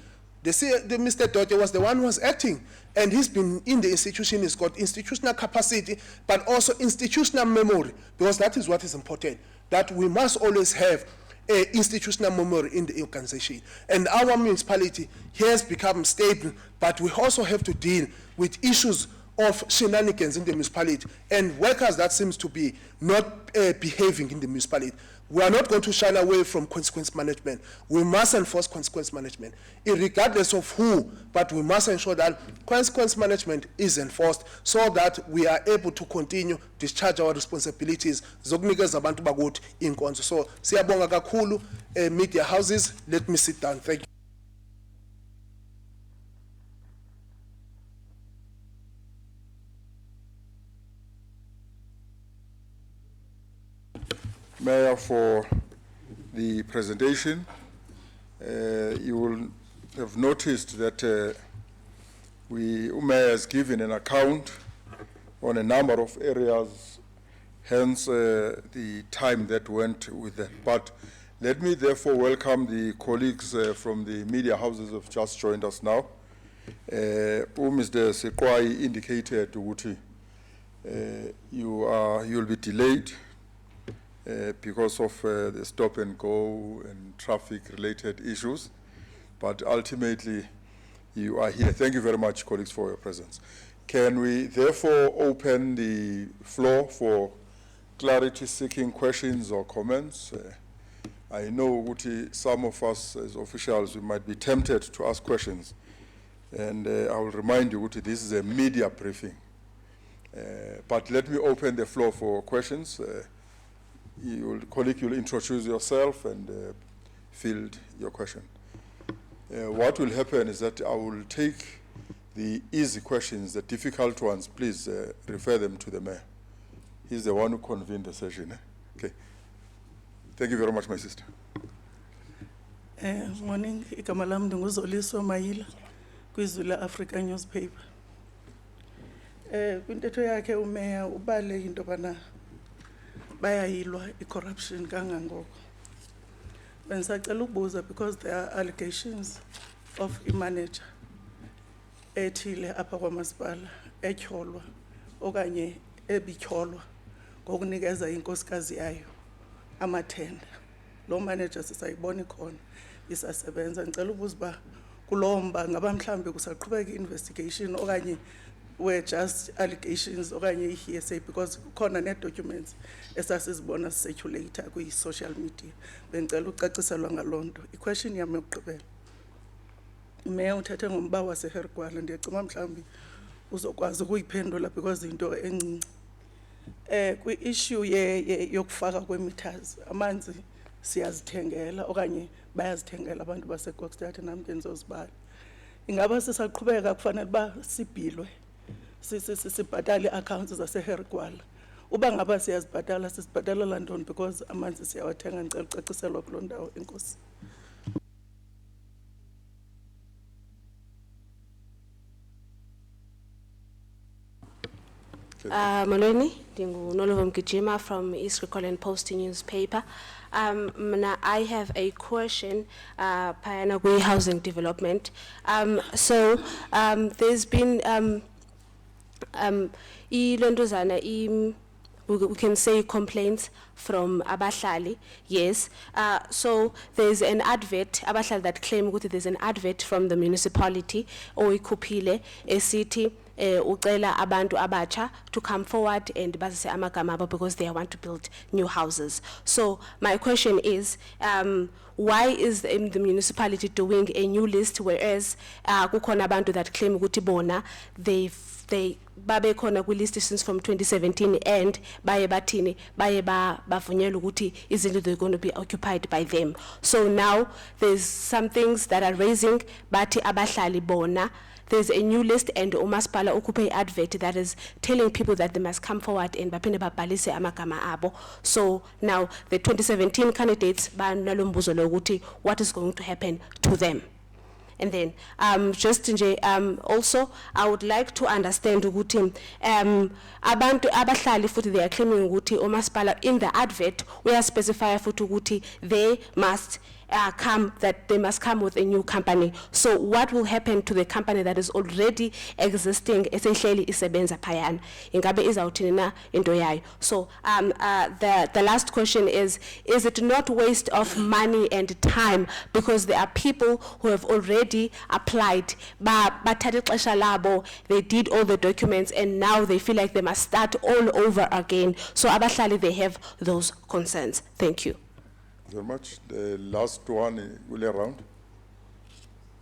the Mr. Dotye was the one who was acting, and he's been in the institution. He's got institutional capacity, but also institutional memory, because that is what is important, that we must always have institutional memory in the organization. And our municipality has become stable, but we also have to deal with issues of shenanigans in the municipality and workers that seems to be not behaving in the municipality. We are not going to shy away from consequence management. We must enforce consequence management, regardless of who, but we must ensure that consequence management is enforced so that we are able to continue discharge our responsibilities. Zokunikeza abantu bakuthi inkonzo. So siyabonga kakhulu media houses. Let me sit down. Thank you. Mayor, for the presentation. You will have noticed that Mayor has given an account on a number of areas, hence the time that went with that. But let me therefore welcome the colleagues from the media houses who have just joined us now. Mr. Sekwai indicated ukuthi you'll be delayed because of the stop and go and traffic related issues, but ultimately you are here. Thank you very much, colleagues, for your presence. Can we therefore open the floor for clarity seeking questions or comments? I know Uti, some of us as officials, we might be tempted to ask questions, and I will remind you, Uti, this is a media briefing, but let me open the floor for questions. Colleague, you'll introduce yourself and field your question. What will happen is that I will take the easy questions, the difficult ones, please refer them to the mayor. He's the one who convened the session. Okay. Thank you very much, my sister. Morning, igama lami ndinguZoliswa Mayila kwizulu Africa newspaper. Kwintetho yakhe umeya ubale into bana bayayilwa i-corruption kangangoko. Bensacela ukubuza because there are allegations of i-manager ethile apha kwamasipala etyholwa okanye ebityholwa ngokunikeza inkosikazi yayo amathenda. Lo manager sisayibona khona isasebenza. Ngicela ukubuza ba kulomba ngaba mhlambe kusaqhubeka i-investigation okanye were just allegations okanye hearsay, because khona ne-documents esasizibona circulator kwi-social media. Bengicela ucaciselwa ngalonto. I-question yami yokugqibela, Mayor uthethe ngomba waseHenry Gwala, ndiyacima mhlambi uzokwazi ukuyiphendula because into encinci. Kwi-issue yokufaka kwe-meters, amanzi siyazithengela okanye bayazithengela abantu baseKokstad nami ke ndizozibala. Ingaba sisaqhubeka kufanele ba sibhilwe sibhatale accounts zaseHenry Gwala. Uba ngaba siyazibhatala sisibhatalela ntoni because amanzi siyawathenga. Ngicela ucaciselwa kuloo ndawo. Enkosi. Molweni, Ndingunolova Mgijima from East Rikolan Post newspaper. Mna, I have a question, Payana Gui housing development. There's been, we can say complaints from abahlali, yes. So there's an advert, abahlali that claim ukuthi there's an advert from the municipality, oyikhuphile, esithi, ucela abantu abacha to come forward and bazise amagama abo because they want to build new houses. So my question is, why is the municipality doing a new list, whereas kukhona abantu that claim ukuthi bona they babe khona kwi list since from 2017 and baye bathini baye bavunyelwa ukuthi izindlu they're going to be occupied by them. So now there's some things that are raising bathi abahlali bona. There's a new list and umasipala ukhuphe advert that is telling people that they must come forward and baphinde babhalise amagama abo. So now the 2017 candidates banalombuzo lokuthi what is going to happen to them. And then, also, I would like to understand ukuthi abantu abahlali futhi they are claiming ukuthi umasipala in the advert we are specify futhi ukuthi they must they must come with a new company. So what will happen to the company that is already existing, essentially isebenza phayana? Ingabe izawuthini na into yayo? So the last question is it not waste of money and time, because there are people who have already applied, bathatha ixesha labo, they did all the documents and now they feel like they must start all over again. So abahlali, they have those concerns. Thank you. Very much. The last one will around.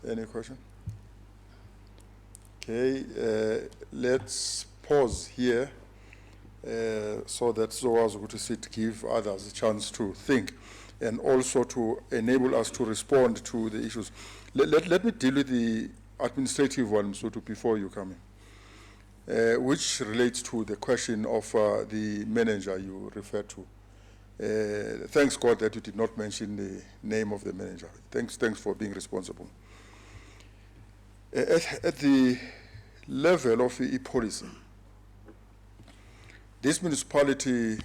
Any question? Okay, let's pause here so that those who to sit give others a chance to think and also to enable us to respond to the issues. Let me deal with the administrative one, so before you come in, which relates to the question of the manager you referred to. Thanks God that you did not mention the name of the manager. Thanks for being responsible. At the level of the policy, this municipality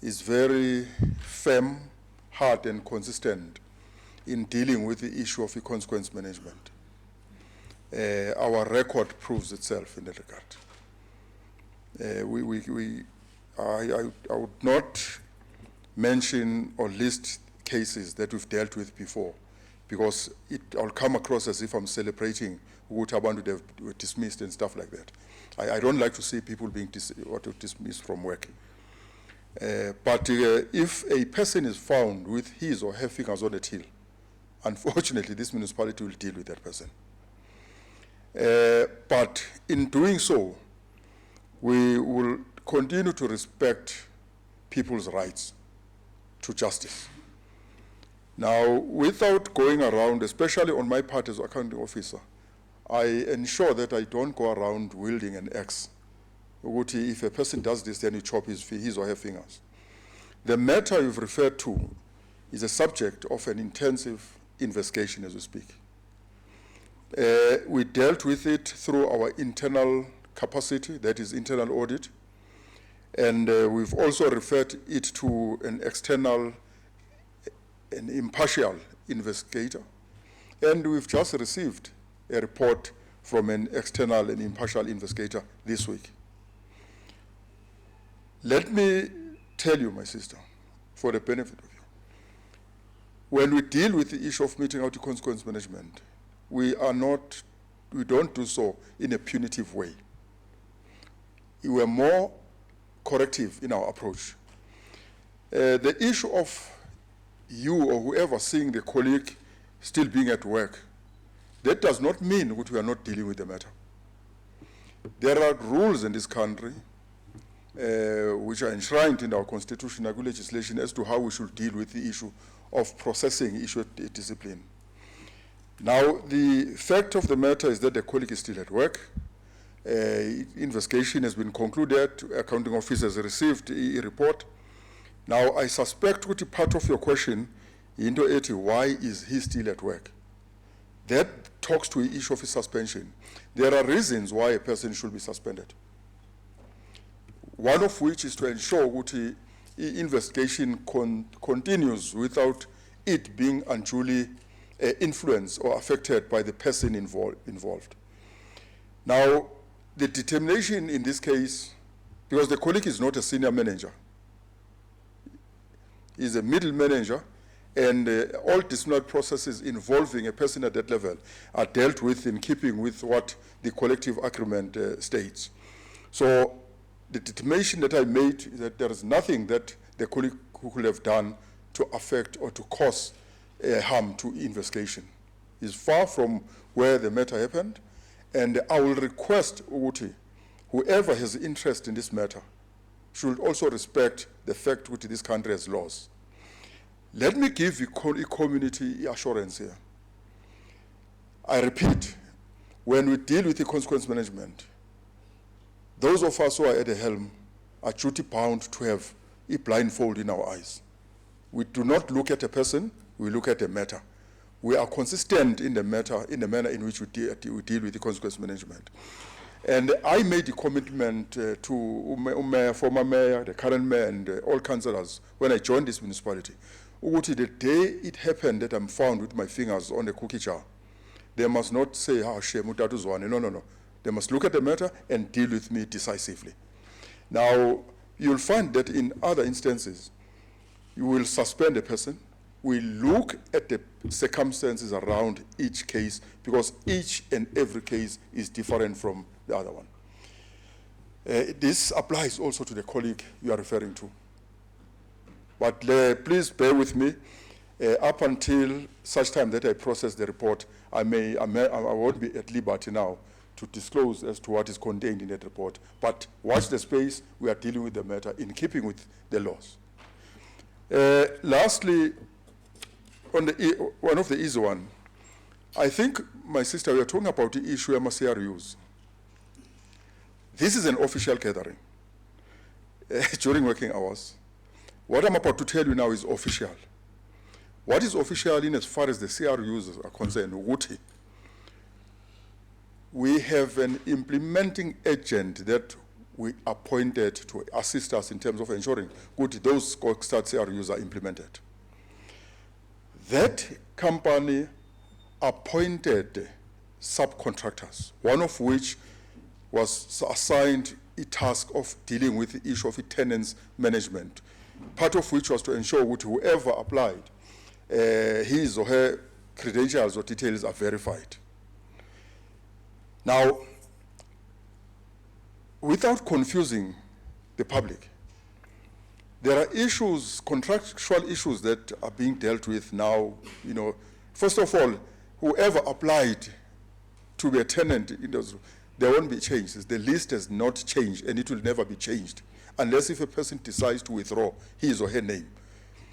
is very firm, hard, and consistent in dealing with the issue of the consequence management. Our record proves itself in that regard. I would not mention or list cases that we've dealt with before, because I'll come across as if I'm celebrating who were dismissed and stuff like that. I don't like to see people being dismissed from work. But if a person is found with his or her fingers on the till, unfortunately, this municipality will deal with that person. But in doing so, we will continue to respect people's rights to justice. Now, without going around, especially on my part as accounting officer, I ensure that I don't go around wielding an axe. If a person does this, then you chop his or her fingers. The matter you've referred to is a subject of an intensive investigation as we speak. We dealt with it through our internal capacity, that is internal audit, and we've also referred it to an external, an impartial investigator. And we've just received a report from an external and impartial investigator this week. Let me tell you, my sister, for the benefit of you, when we deal with the issue of meting out the consequence management, we don't do so in a punitive way. We are more corrective in our approach. The issue of you or whoever seeing the colleague still being at work, that does not mean that we are not dealing with the matter. There are rules in this country which are enshrined in our constitutional legislation as to how we should deal with the issue of processing issue discipline. Now, the fact of the matter is that the colleague is still at work. Investigation has been concluded. Accounting office has received a report. Now, I suspect what part of your question, why is he still at work? That talks to the issue of his suspension. There are reasons why a person should be suspended. one of which is to ensure that the investigation continues without it being unduly influenced or affected by the person involved. Now, the determination in this case, because the colleague is not a senior manager, he's a middle manager, and all disciplinary processes involving a person at that level are dealt with in keeping with what the collective agreement states. So the determination that I made is that there is nothing that the colleague could have done to affect or to cause harm to investigation. It's far from where the matter happened, and I will request Uguti, whoever has interest in this matter, should also respect the fact that this country has laws. Let me give the community assurance here. I repeat, when we deal with the consequence management, those of us who are at the helm are duty bound to have a blindfold in our eyes. We do not look at a person, we look at the matter. We are consistent in the matter, in the manner in which we deal with the consequence management. And I made a commitment to mayor, former mayor, the current mayor, and all councillors when I joined this municipality. The day it happened that I'm found with my fingers on the cookie jar, they must not say, shame, no. They must look at the matter and deal with me decisively. Now, you'll find that in other instances, you will suspend a person. We look at the circumstances around each case because each and every case is different from the other one. This applies also to the colleague you are referring to. But please bear with me. Up until such time that I process the report, I won't be at liberty now to disclose as to what is contained in that report. But watch the space. We are dealing with the matter in keeping with the laws. Lastly, on one of the easy one, I think, my sister, we are talking about the issue of CRUs. This is an official gathering during working hours. What I'm about to tell you now is official. What is official in as far as the CRUs are concerned, Uguti? We have an implementing agent that we appointed to assist us in terms of ensuring good those start CRUs are implemented. That company appointed subcontractors, one of which was assigned a task of dealing with the issue of tenants management, part of which was to ensure that whoever applied, his or her credentials or details are verified. Now, without confusing the public, there are issues, contractual issues that are being dealt with now. First of all, whoever applied to be a tenant, there won't be changes. The list has not changed, and it will never be changed, unless if a person decides to withdraw his or her name.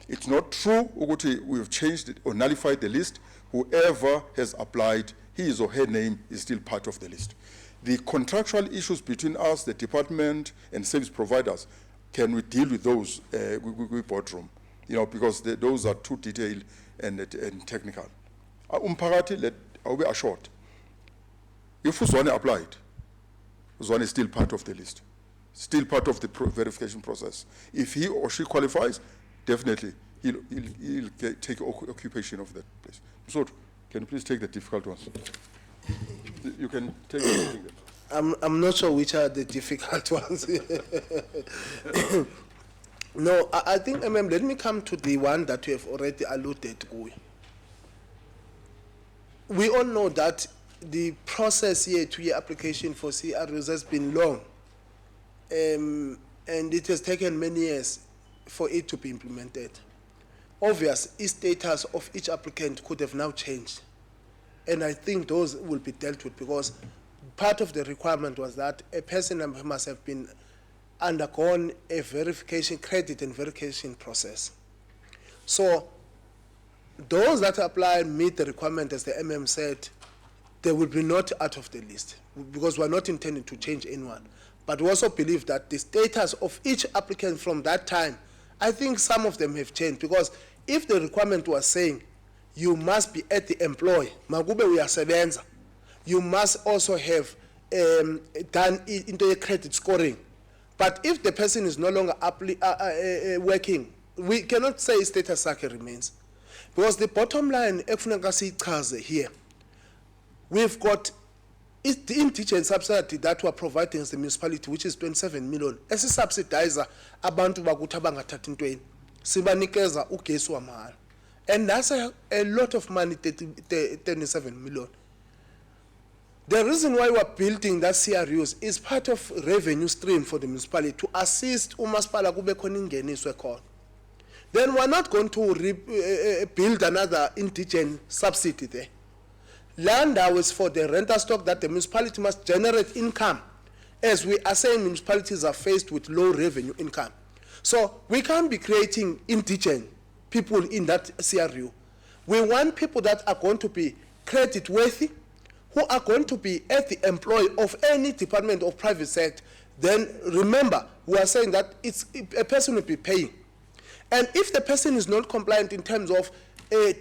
It's not true, we've changed it or nullified the list. Whoever has applied, his or her name is still part of the list. The contractual issues between us, the department, and service providers, can we deal with those with boardroom? Because those are too detailed and technical. I'll be assured. If Uzwane applied, Uzwane is still part of the list, still part of the verification process. If he or she qualifies, definitely he'll take occupation of that place. So, can you please take the difficult ones? You can take them. I'm not sure which are the difficult ones. No, I think, let me come to the one that you have already alluded to. We all know that the process here to your application for CRUs has been long, and it has taken many years for it to be implemented. Obviously, status of each applicant could have now changed, and I think those will be dealt with because part of the requirement was that a person must have been undergone a verification, credit and verification process. So those that apply meet the requirement, as the MM said, they will be not out of the list because we're not intending to change anyone. But we also believe that the status of each applicant from that time, I think some of them have changed because if the requirement was saying you must be at the employ, magube uyasebenza, you must also have done into a credit scoring. But if the person is no longer working, we cannot say status sakhe remains. Because the bottom line, ekufuneka siyichaze here, we've got the indigent subsidy that we're providing as the municipality, which is 27 million. As a subsidizer, abantu bakuthi abangathathi ntweni, sibanikeza ugesi wa mahala. And that's a lot of money, 27 million. The reason why we're building that CRUs is part of revenue stream for the municipality to assist umasipala kube khona ingeniso ekhona. Then we're not going to build another indigent subsidy there. Land is for the rental stock that the municipality must generate income, as we are saying municipalities are faced with low revenue income. So we can't be creating indigent people in that CRU. We want people that are going to be credit worthy, who are going to be at the employ of any department of private sector. Then remember, we are saying that a person will be paying. And if the person is not compliant in terms of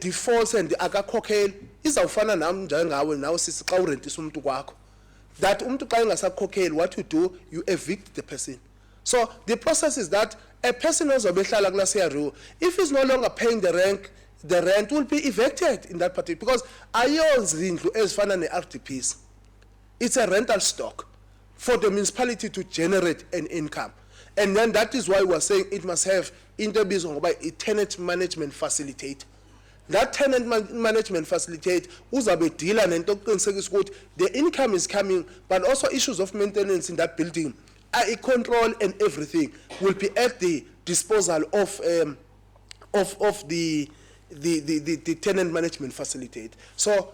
defaults and akakhokheli, izawufana nami njengawe nawe sisi xa urentisa umuntu kwakho. That umuntu xa engasakhokheli, what you do, you evict the person. So the process is that a person ozobehlala kula CRU, if he's no longer paying the rent will be evicted in that particular, because ayozindlu ezifana ne-RDPs. It's a rental stock for the municipality to generate an income. And then that is why we're saying it must have interbizo by a tenant management facilitator. That tenant management facilitate uzabe dealer and the income is coming, but also issues of maintenance in that building, control and everything will be at the disposal of the tenant management facilitate. So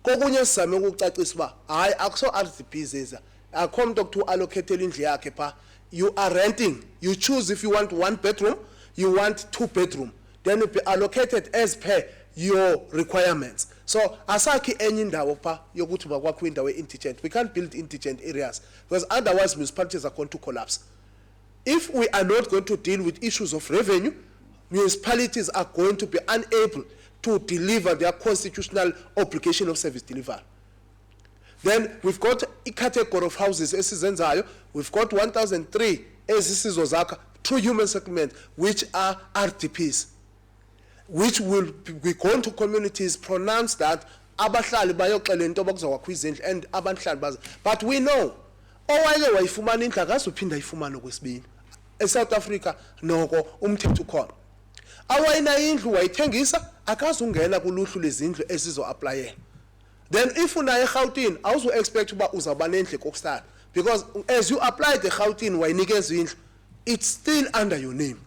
kokunye same ukucacisa ba hayi akuso RDPs eza akho umuntu to allocate indlu yakhe pha. You are renting, you choose if you want 1 bedroom, you want 2 bedroom, then it will be allocated as per your requirements. So asaki enye indawo pha yokuthi bakwakho indawo indigent. We can't build indigent areas because otherwise municipalities are going to collapse. If we are not going to deal with issues of revenue, municipalities are going to be unable to deliver their constitutional obligation of service delivery. Then we've got a category of houses, we've got 1,003 ezisizozakha through human settlement, which are RDPs, which will be going to communities, pronounce that abahlali bayoxela into abakuzokwakho izindlu and abahlali baza. But we know, owake wayifumana indlu akazuphinda ayifumane okwesibini. eSouth Africa noko umthetho ukhona. Awayina indlu wayithengisa akazungena kuluhlu lezindlu esizo-applyela. Then if unaye eGauteng, also expect uba uzawuba nendlu kokustart, because as you apply the Gauteng wayinikeza indlu, it's still under your name.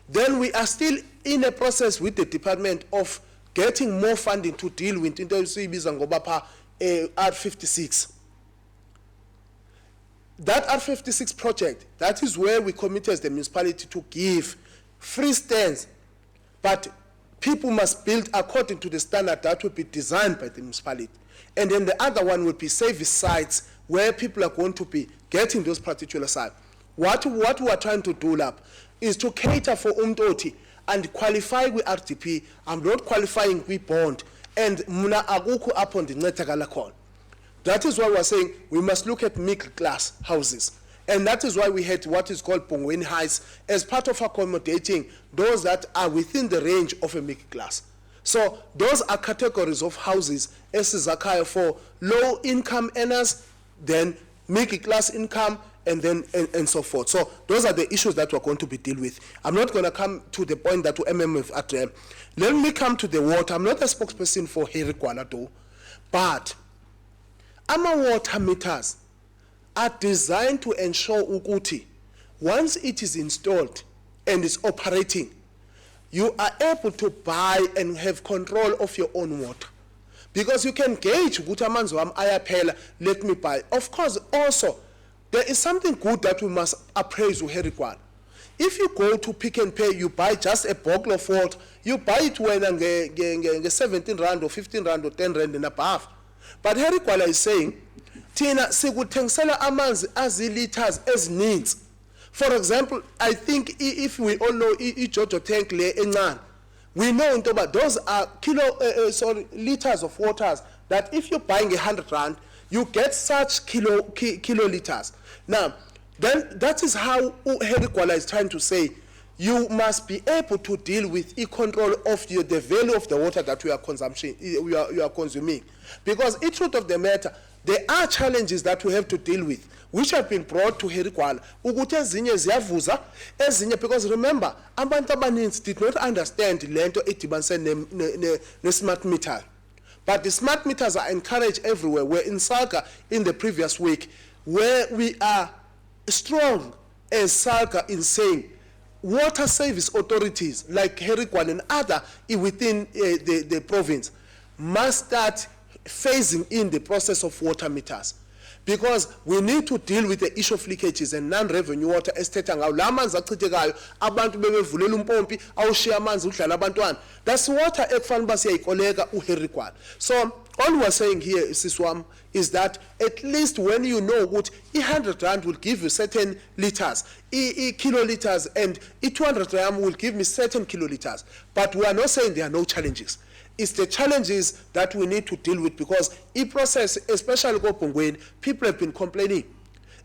Then we are still in a process with the department of getting more funding to deal with into esiyibiza ngoba pha R56. That R56 project, that is where we committed as the municipality to give free stands, but people must build according to the standard that will be designed by the municipality. And then the other one will be service sites where people are going to be getting those particular sites. What we are trying to do up is to cater for umtoti and qualify with RDP. I'm not qualifying with bond and muna aguku upon the netagalakon. That is why we are saying we must look at middle class houses. And that is why we had what is called Pongweni Heights as part of accommodating those that are within the range of a middle class. So those are categories of houses as Zakaya for low income earners, then middle class income, and then and so forth. So those are the issues that we're going to be dealing with. I'm not going to come to the point that MMF addressed. Let me come to the water. I'm not a spokesperson for Harry Kwalato, but our water meters are designed to ensure ukuthi once it is installed and is operating, you are able to buy and have control of your own water. Because you can gauge ukuthi amanzi wami ayaphela, let me buy. Of course, also, there is something good that we must appraise with Herikwana. If you go to Pick and Pay, you buy just a bottle of water, you buy it when 17 rand or 15 rand or 10 rand and above. But Herikwana is saying, Tina sikuthengisela amanzi aziliters ezininzi. For example, I think if we all know iJojo tank le encane, we know into about those are liters of waters that if you're buying 100 rand, you get such kiloliters. Now, Then that is how Henry Kwala is trying to say, you must be able to deal with control of the value of the water that you are consuming. Because the truth of the matter, there are challenges that we have to deal with, which have been brought to Henry Kwala. Because remember, abantu abaninzi did not understand lento edibanise ne smart meter. But the smart meters are encouraged everywhere. We're in SALGA in the previous week, where we are strong as SALGA in saying water service authorities like Herikwan and other within the province must start phasing in the process of water meters. Because we need to deal with the issue of leakages and non-revenue water estate. That's water So all we're saying here, Siswam, is that at least when you know what 100 rand will give you certain liters, kiloliters, and 200 rand will give me certain kiloliters. But we are not saying there are no challenges. It's the challenges that we need to deal with, because process, especially Pongweni, people have been complaining.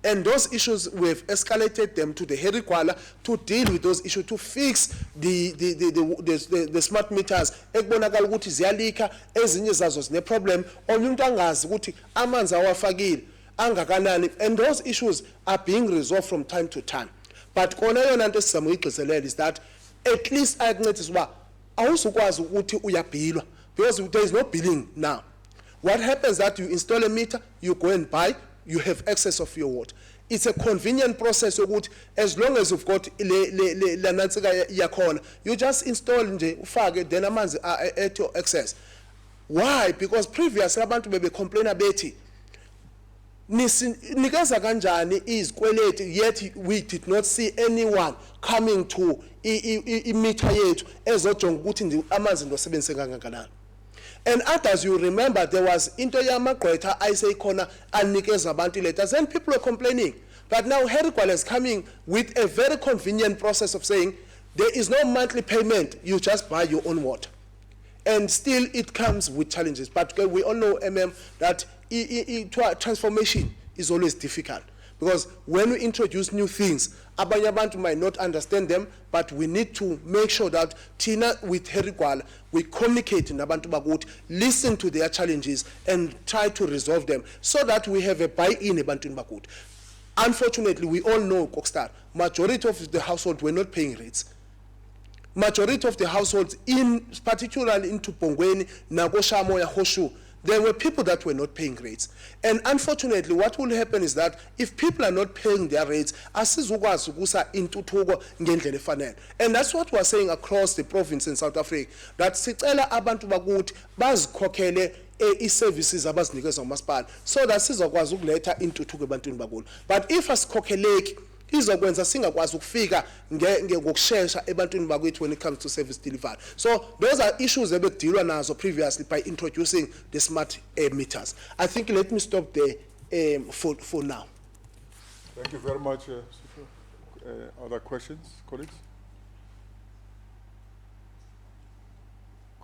And those issues, we've escalated them to the Henry Kwala to deal with those issues, to fix the smart meters. Ekubonakala ukuthi ziyalika, ezinye zazo zine problem, umuntu angazi ukuthi amanzi awafakile angakanani, and those issues are being resolved from time to time. But kona yona into sizamuyigqizelela is that at least ayakuncedisa uba awusukwazi ukuthi uyabhilwa, because there is no billing now. What happens that you install a meter, you go and buy, you have access of your water. It's a convenient process. As long as you've got you just install nje ufake, then amanzi are at your access. Why? Because previously abantu bebe complain bethi nikeza kanjani izikweleti, yet we did not see anyone coming to meter yethu ezojonga ukuthi amanzi ndosebenzise kangakanani. And as you remember, there was into yamagqwetha ayise khona anikeza abantu letters, and people are complaining. But now Henry Kwala is coming with a very convenient process of saying there is no monthly payment, you just buy your own water. And still it comes with challenges. But we all know, that transformation is always difficult. Because when we introduce new things, abanye abantu might not understand them, but we need to make sure that Tina with Henry Kwala, we communicate nabantu bakuthi, listen to their challenges and try to resolve them, so that we have a buy-in ebantwini bakuthi. Unfortunately, we all know, Kokstar, majority of the households were not paying rates. Majority of the households, particularly into Pongweni, Nagoshamoya, Hoshu, there were people that were not paying rates. And unfortunately, what will happen is that if people are not paying their rates, and that's what we're saying across the province in South Africa, that sicela abantu bakuthi bazikhokhele i-services abazinikeza umasipala, so that sizokwazi ukuletha intuthuko ebantwini bakulo. But if asikhokheleki, izokwenza singakwazi ukufika ngokushesha ebantwini bakwethu when it comes to service delivery. So those are issues that we dealt nazo previously by introducing the smart meters. I think let me stop there for now. Thank you very much. Other questions, colleagues?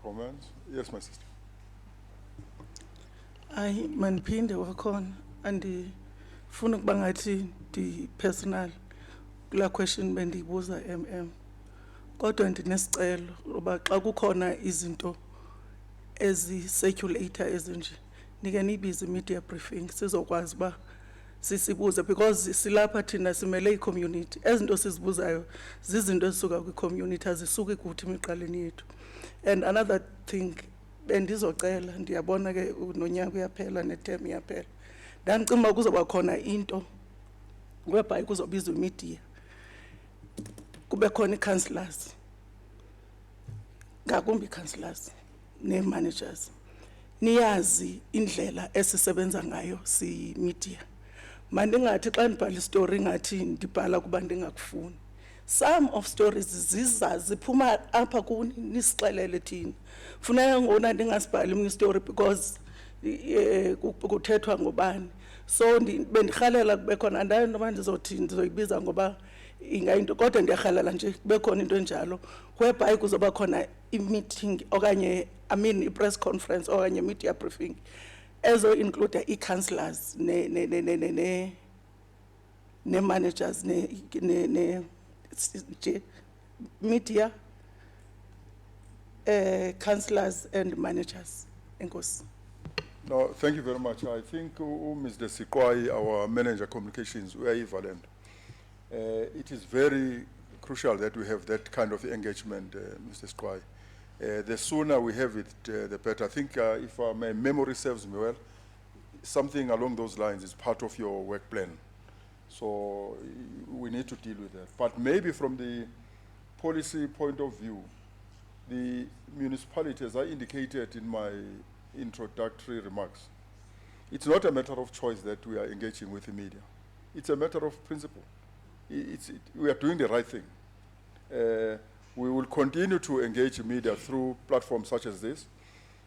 Comments? Yes, my sister. Ayi maniphinde wakhona andifuna ukuba ngathi personal kula question bendiyibuza kodwa ndinesicelo oba xa kukhona izinto ezi-circulator ezinje nike niyibize media briefing sizokwazi uba sisibuze, because silapha thina simele i-community. Ezinto sizibuzayo zizinto ezisuka kwi-community, azisuki kuthi emiqaleni yethu. And another thing bendizocela, ndiyabona ke nonyaka uyaphela neterm iyaphela, ndandicimba kuzoba khona into whereby kuzobizwa imedia, kube khona i-councillors, ngakumbi i-councillors ne-managers, niyazi indlela esisebenza ngayo si-media. Mandingathi xa ndibhala istory ngathi ndibhala kuba ndingakufuni. Some of stories ziphuma apha kuni nisixelele thina. Funeka ngona ndingasibhali mina istory because kuthethwa ngobani. So bendirhalela kube khona ndayo noma ndizothi ndizoyibiza ngoba ingayinto, kodwa ndiyarhalela nje kube khona into enjalo whereby kuzoba khona i-meeting okanye i-press conference okanye media briefing ezo include i-councillors ne-managers, media, councillors and managers. Enkosi. No, thank you very much. I think Mr. Sikwai, our manager communications, we are equivalent. It is very crucial that we have that kind of engagement, Mr. Sikwai. The sooner we have it, the better. I think if my memory serves me well, something along those lines is part of your work plan. So we need to deal with that. But maybe from the policy point of view, the municipality, as I indicated in my introductory remarks, it's not a matter of choice that we are engaging with the media. It's a matter of principle. We are doing the right thing. We will continue to engage media through platforms such as this,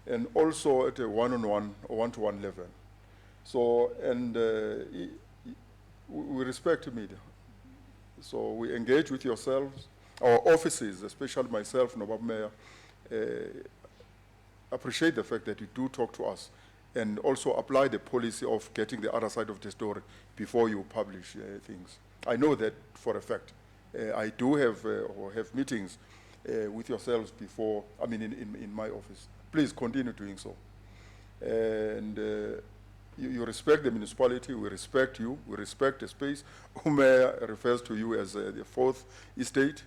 and also at a one-on-one or one-to-one level. So, and we respect media. So we engage with yourselves, our offices, especially myself, Nobab Mayor, appreciate the fact that you do talk to us and also apply the policy of getting the other side of the story before you publish things. I know that for a fact. I do have or have meetings with yourselves before, I mean in my office. Please continue doing so. And you respect the municipality, we respect you, we respect the space. Mayor refers to you as the fourth estate.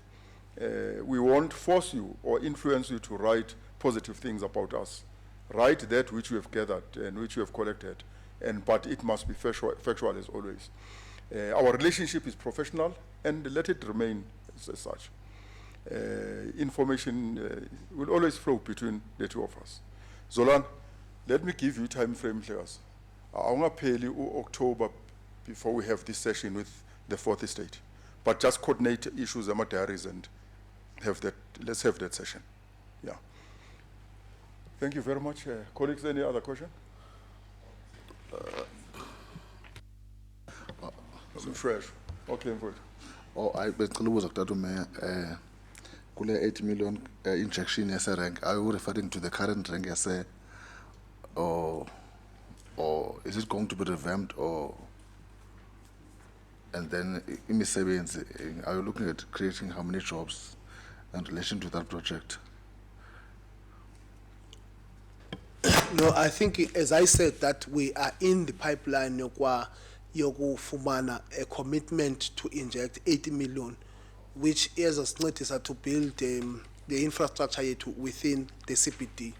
We won't force you or influence you to write positive things about us. Write that which we have gathered and which we have collected, but it must be factual as always. Our relationship is professional, and let it remain as such. Information will always flow between the two of us. Zolan, let me give you time frame, players. I want to pay October before we have this session with the fourth estate, but just coordinate issues and diaries and have that. Let's have that session. Yeah. Thank you very much, colleagues. Any other question? Fresh. Okay, good. Oh, I basically was Dr. Mayor. Kule 8 million injection as a rank. Are you referring to the current rank as a, or is it going to be revamped, or? And then in the savings, are you looking at creating how many jobs in relation to that project? No, I think, as I said, that we are in the pipeline yokufumana a commitment to inject 80 million, which is a notice to build the infrastructure within the CPD.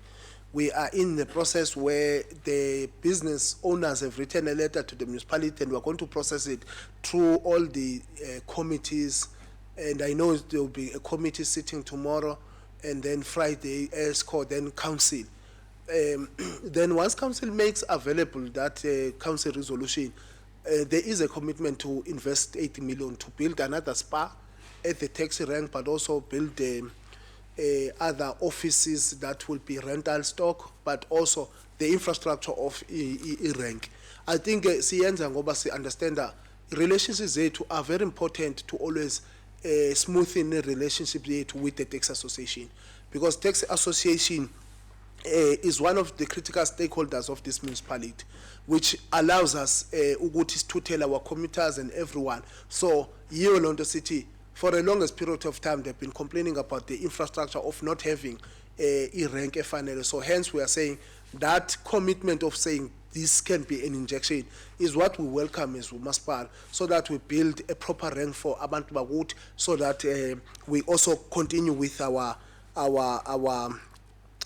We are in the process where the business owners have written a letter to the municipality, and we're going to process it through all the committees. And I know there will be a committee sitting tomorrow, and then Friday, ESCO, then council. Then once council makes available that council resolution, there is a commitment to invest 80 million to build another spa at the taxi rank, but also build other offices that will be rental stock, but also the infrastructure of rank. I think siyenza ngoba si understand that relationships are very important to always smoothing the relationship with the tax association, because tax association is one of the critical stakeholders of this municipality, which allows us to tell our commuters and everyone. So here in London City, for the longest period of time, they've been complaining about the infrastructure of not having a rank finally. So hence we are saying that commitment of saying this can be an injection is what we welcome as Umaspal, so that we build a proper rank for Abantu Bagut, so that we also continue with our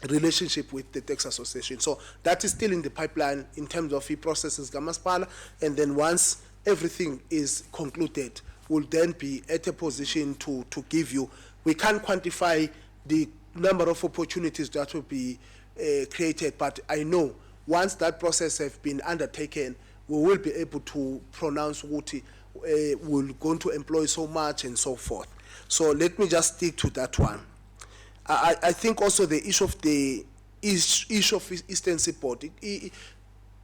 relationship with the tax association. So that is still in the pipeline in terms of the processes Gamaspala, and then once everything is concluded, we'll then be at a position to give you. We can't quantify the number of opportunities that will be created, but I know once that process has been undertaken, we will be able to pronounce what we're going to employ so much and so forth. So let me just stick to that one. I think also the issue of the issue of Eastern Seaport.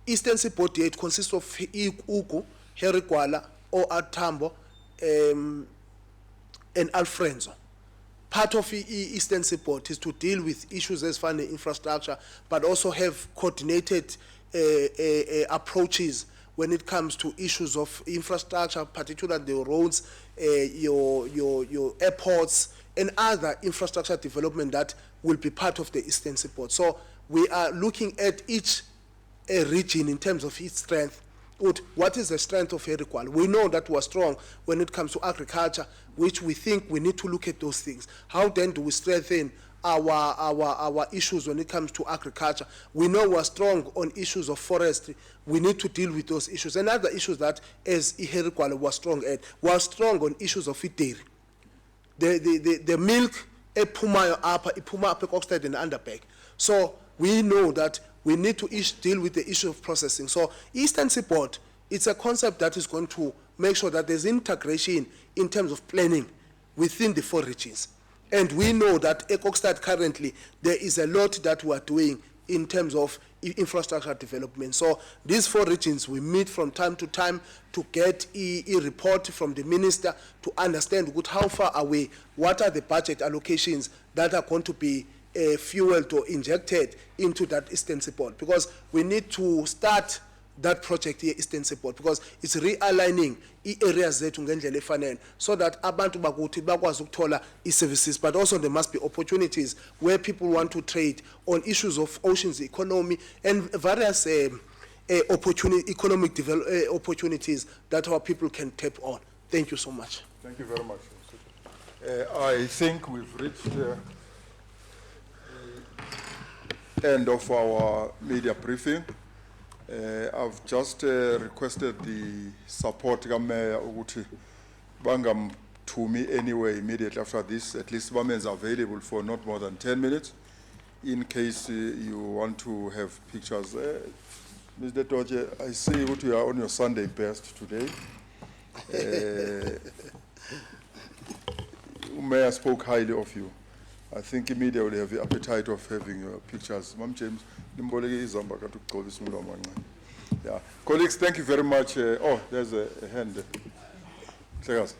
Eastern Seaport, it consists of Ugu, Herikwala, or Atambo, and Alfrenzo. Part of Eastern Seaport is to deal with issues as far as infrastructure, but also have coordinated approaches when it comes to issues of infrastructure, particularly the roads, your airports, and other infrastructure development that will be part of the Eastern Seaboard. So we are looking at each region in terms of its strength. What is the strength of Erikwal? We know that we're strong when it comes to agriculture, which we think we need to look at those things. How then do we strengthen our issues when it comes to agriculture? We know we're strong on issues of forestry. We need to deal with those issues. And other issues that, as Erikwal was strong at, we're strong on issues of dairy. The milk, ipuma up Oxted and Underbag. So we know that we need to deal with the issue of processing. So Eastern Seaboard, it's a concept that is going to make sure that there's integration in terms of planning within the 4 regions. And we know that at Kokstad currently, there is a lot that we are doing in terms of infrastructure development. So these 4 regions, we meet from time to time to get a report from the minister to understand how far are we, what are the budget allocations that are going to be fueled or injected into that Eastern Seaboard, because we need to start that project here, Eastern Seaboard, because it's realigning areas zethu ngendlela efanele, so that abantu bakuthi bakwazi ukuthola services, but also there must be opportunities where people want to trade on issues of oceans economy and various economic opportunities that our people can tap on. Thank you so much. Thank you very much. I think we've reached end of our media briefing. I've just requested the support of Mayor Uguti Bangam to me anyway immediately after this. At least Bamen's is available for not more than 10 minutes in case you want to have pictures. Mr. Doge, I see what you are on your Sunday best today. Mayor spoke highly of you. I think the media will have the appetite of having your pictures. Ma'am James, yeah. Colleagues, thank you very much. Oh, there's a hand. Say us.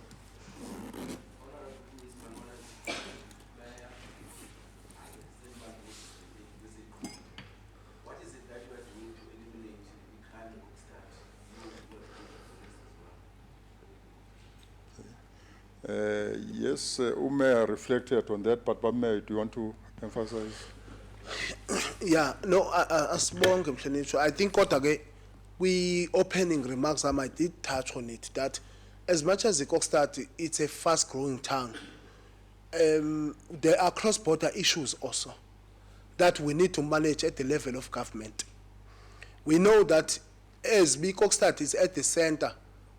Yes, Mayor reflected on that, but Mayor, do you want to emphasize? Yeah, no, asibonge Mhlonishwa. I think we opening remarks, I did touch on it, that as much as Kokstad, it's a fast-growing town, there are cross-border issues also that we need to manage at the level of government. We know that as Kokstad is at the center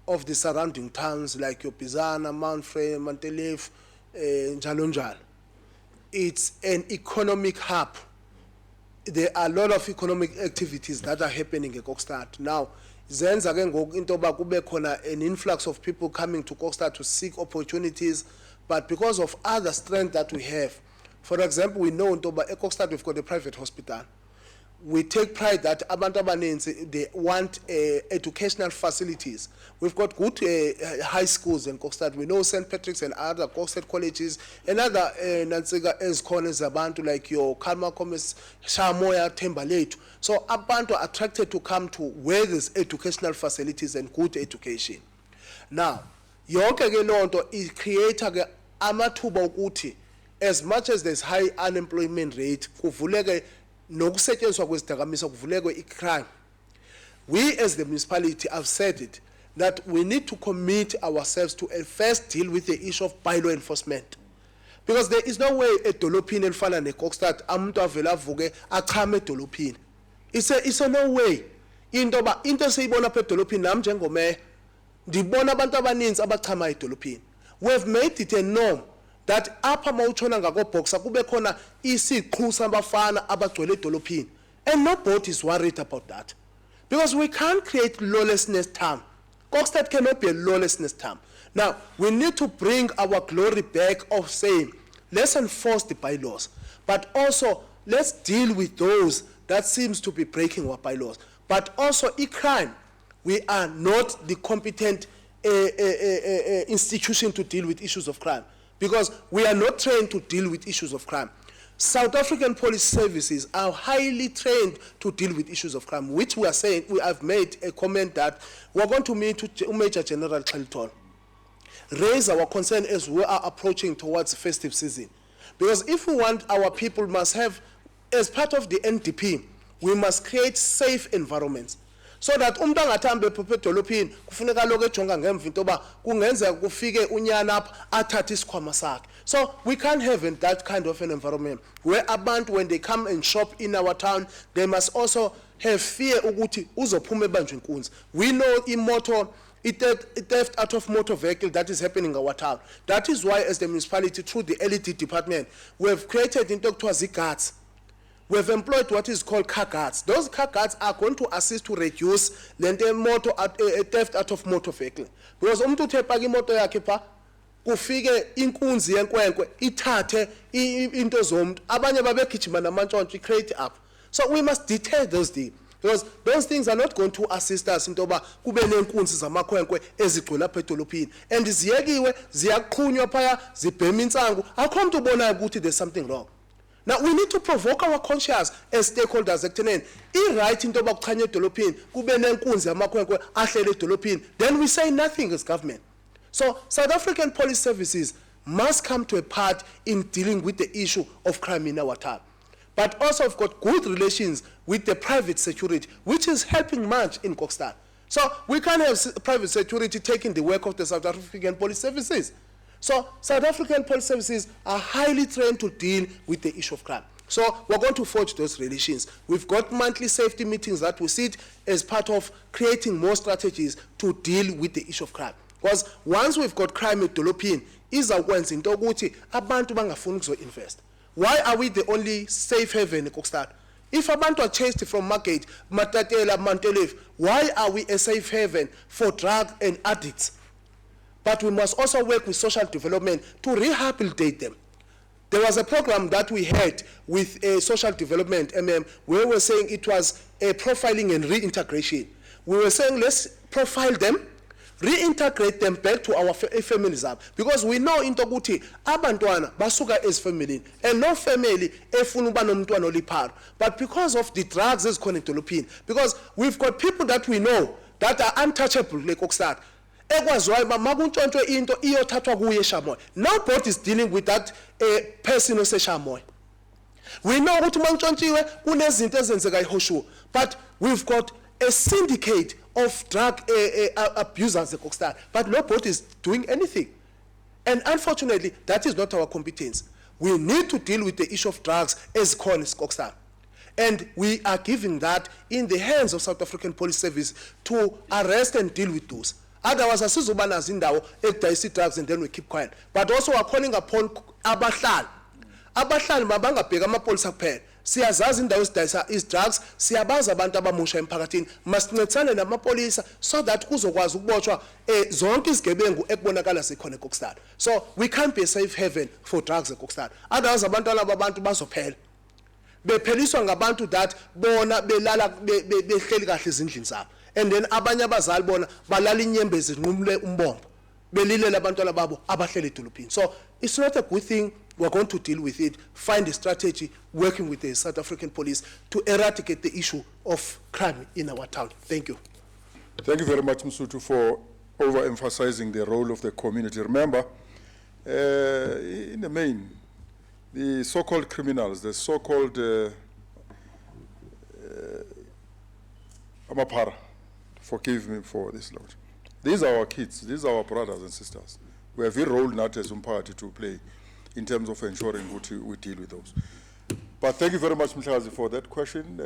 of the surrounding towns like Yopizana, Manfred, Mantelef, njalo njalo. It's an economic hub. There are a lot of economic activities that are happening in Kokstad. Now, zenza ke ngoku into ba kube khona an influx of people coming to Kokstad to seek opportunities, but because of other strength that we have. For example, we know into ba Kokstad we've got a private hospital. We take pride that abantu abaninzi they want educational facilities. We've got good high schools in Kokstad. We know St. Patrick's and other Kokstad colleges and other Nantsika corners abantu like your Karma Commerce, Shamoya, Tembalethu. So abantu are attracted to come to where there's educational facilities and good education. Now, yonke ke lonto is creator ke amathuba ukuthi as much as there's high unemployment rate kuvuleke nokusetshenziswa kwezidakamizwa kuvulekwe icrime. We as the municipality have said it that we need to commit ourselves to first deal with the issue of bylaw enforcement, because there is no way edolophini elifana neKokstad umuntu avela avuke achame edolophini. It's a no way. Into seyibona apha edolophini nami njengomeya ndibona abantu abaninzi abachama edolophini. We have made it a norm that apha mawutshona ngakobhoxa kube khona isiqhu sabafana abagcwele edolophini, and nobody is worried about that, because we can't create lawlessness town. Kokstad cannot be a lawlessness town. Now we need to bring our glory back of saying let's enforce the bylaws, but also let's deal with those that seems to be breaking our bylaws. But also crime, we are not the competent institution to deal with issues of crime, because we are not trained to deal with issues of crime. South African police services are highly trained to deal with issues of crime, which we are saying, we have made a comment that we're going to meet with Major General Cllr, raise our concern as we are approaching towards festive season. Because if we want our people must have, as part of the NDP, we must create safe environments. So that umuntu angathambe phephe edolophini kufuneka lokho ejonga ngemva into ba kungenzeka kufike unyana apha athathe isikhwama sakhe. So we can't have that kind of an environment where abantu, when they come and shop in our town, they must also have fear ukuthi uzophuma ebanjwe inkunzi. We know imoto theft out of motor vehicle that is happening in our town. That is why, as the municipality, through the LED department, we have created into guards. We have employed what is called car guards. Those car guards are going to assist to reduce the theft out of motor vehicle. Because umuntu uthepha imoto yakhe pha kufike inkunzi yenkwenkwe ithathe into zomuntu abanye babegijima namantshontsho create up. So we must deter those things. Because those things are not going to assist us into ba kube nenkunzi zamakwenkwe ezigcwele apha edolophini. And ziyekiwe ziyaqhunywa phaya zibhema insangu akho umuntu ubonayo ukuthi there's something wrong. Now we need to provoke our conscience as stakeholders ekutheneni i-right into yoba kuchanye edolophini kube nenkunzi yamakwenkwe ahlele edolophini, then we say nothing as government. So South African police services must come to a part in dealing with the issue of crime in our town. But also have got good relations with the private security, which is helping much in Kokstad. So we can't have private security taking the work of the South African police services. So South African police services are highly trained to deal with the issue of crime. So we're going to forge those relations. We've got monthly safety meetings that we sit as part of creating more strategies to deal with the issue of crime. Because once we've got crime at Dolopin, izakwenza into ukuthi abantu bangafuni ukuzo-invest. Why are we the only safe haven in Kokstad? If abantu are chased from Market, Matatela, Mantelev, why are we a safe haven for drug and addicts? But we must also work with social development to rehabilitate them. There was a program that we had with a social development, where we were saying it was a profiling and reintegration. We were saying let's profile them, reintegrate them back to our families up. Because we know into ukuthi abantwana basuka as family, and no family efuna uba nomntwana oliparo. But because of the drugs ezikhona edolophini, because we've got people that we know that are untouchable like Kokstad. Nobody is dealing with that person who says Shamoy. We know what, but we've got a syndicate of drug abusers in Kokstad, but nobody is doing anything. And unfortunately, that is not our competence. We need to deal with the issue of drugs as called as Kokstad. And we are giving that in the hands of South African Police Service to arrest and deal with those. Otherwise, asizobana zindawo ekudayisa drugs and then we keep quiet. But also we are calling upon abahlali. Abahlali mabangabheka amapolisa kuphela. Siyazazi indawo ezidayisa drugs, siyabaza abantu abamusha emphakathini. Masincedisane namapolisa so that kuzokwazi ukubotshwa zonke izigebengu ekubonakala sikhona eKokstad. So we can't be a safe haven for drugs eKokstad. Otherwise abantwana babantu bazophela. Bepheliswa ngabantu that bona belala behleli kahle ezindlini zabo. And then abanye abazali bona balala inyembezi nqumle umbombo belilela abantwana babo abahleli edolophini. So it's not a good thing. We're going to deal with it, find a strategy, working with the South African police to eradicate the issue of crime in our town. Thank you. Thank you very much, Msutu, for overemphasizing the role of the community. Remember, in the main, the so-called criminals, the so-called Amapara, forgive me for this, Lord. These are our kids, these are our brothers and sisters. We have a role not as Umpati to play in terms of ensuring we deal with those. But thank you very much, Mhlakazi, for that question.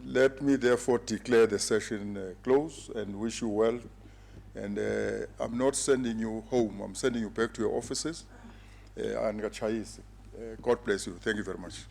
Let me therefore declare the session closed and wish you well. And I'm not sending you home, I'm sending you back to your offices. God bless you. Thank you very much.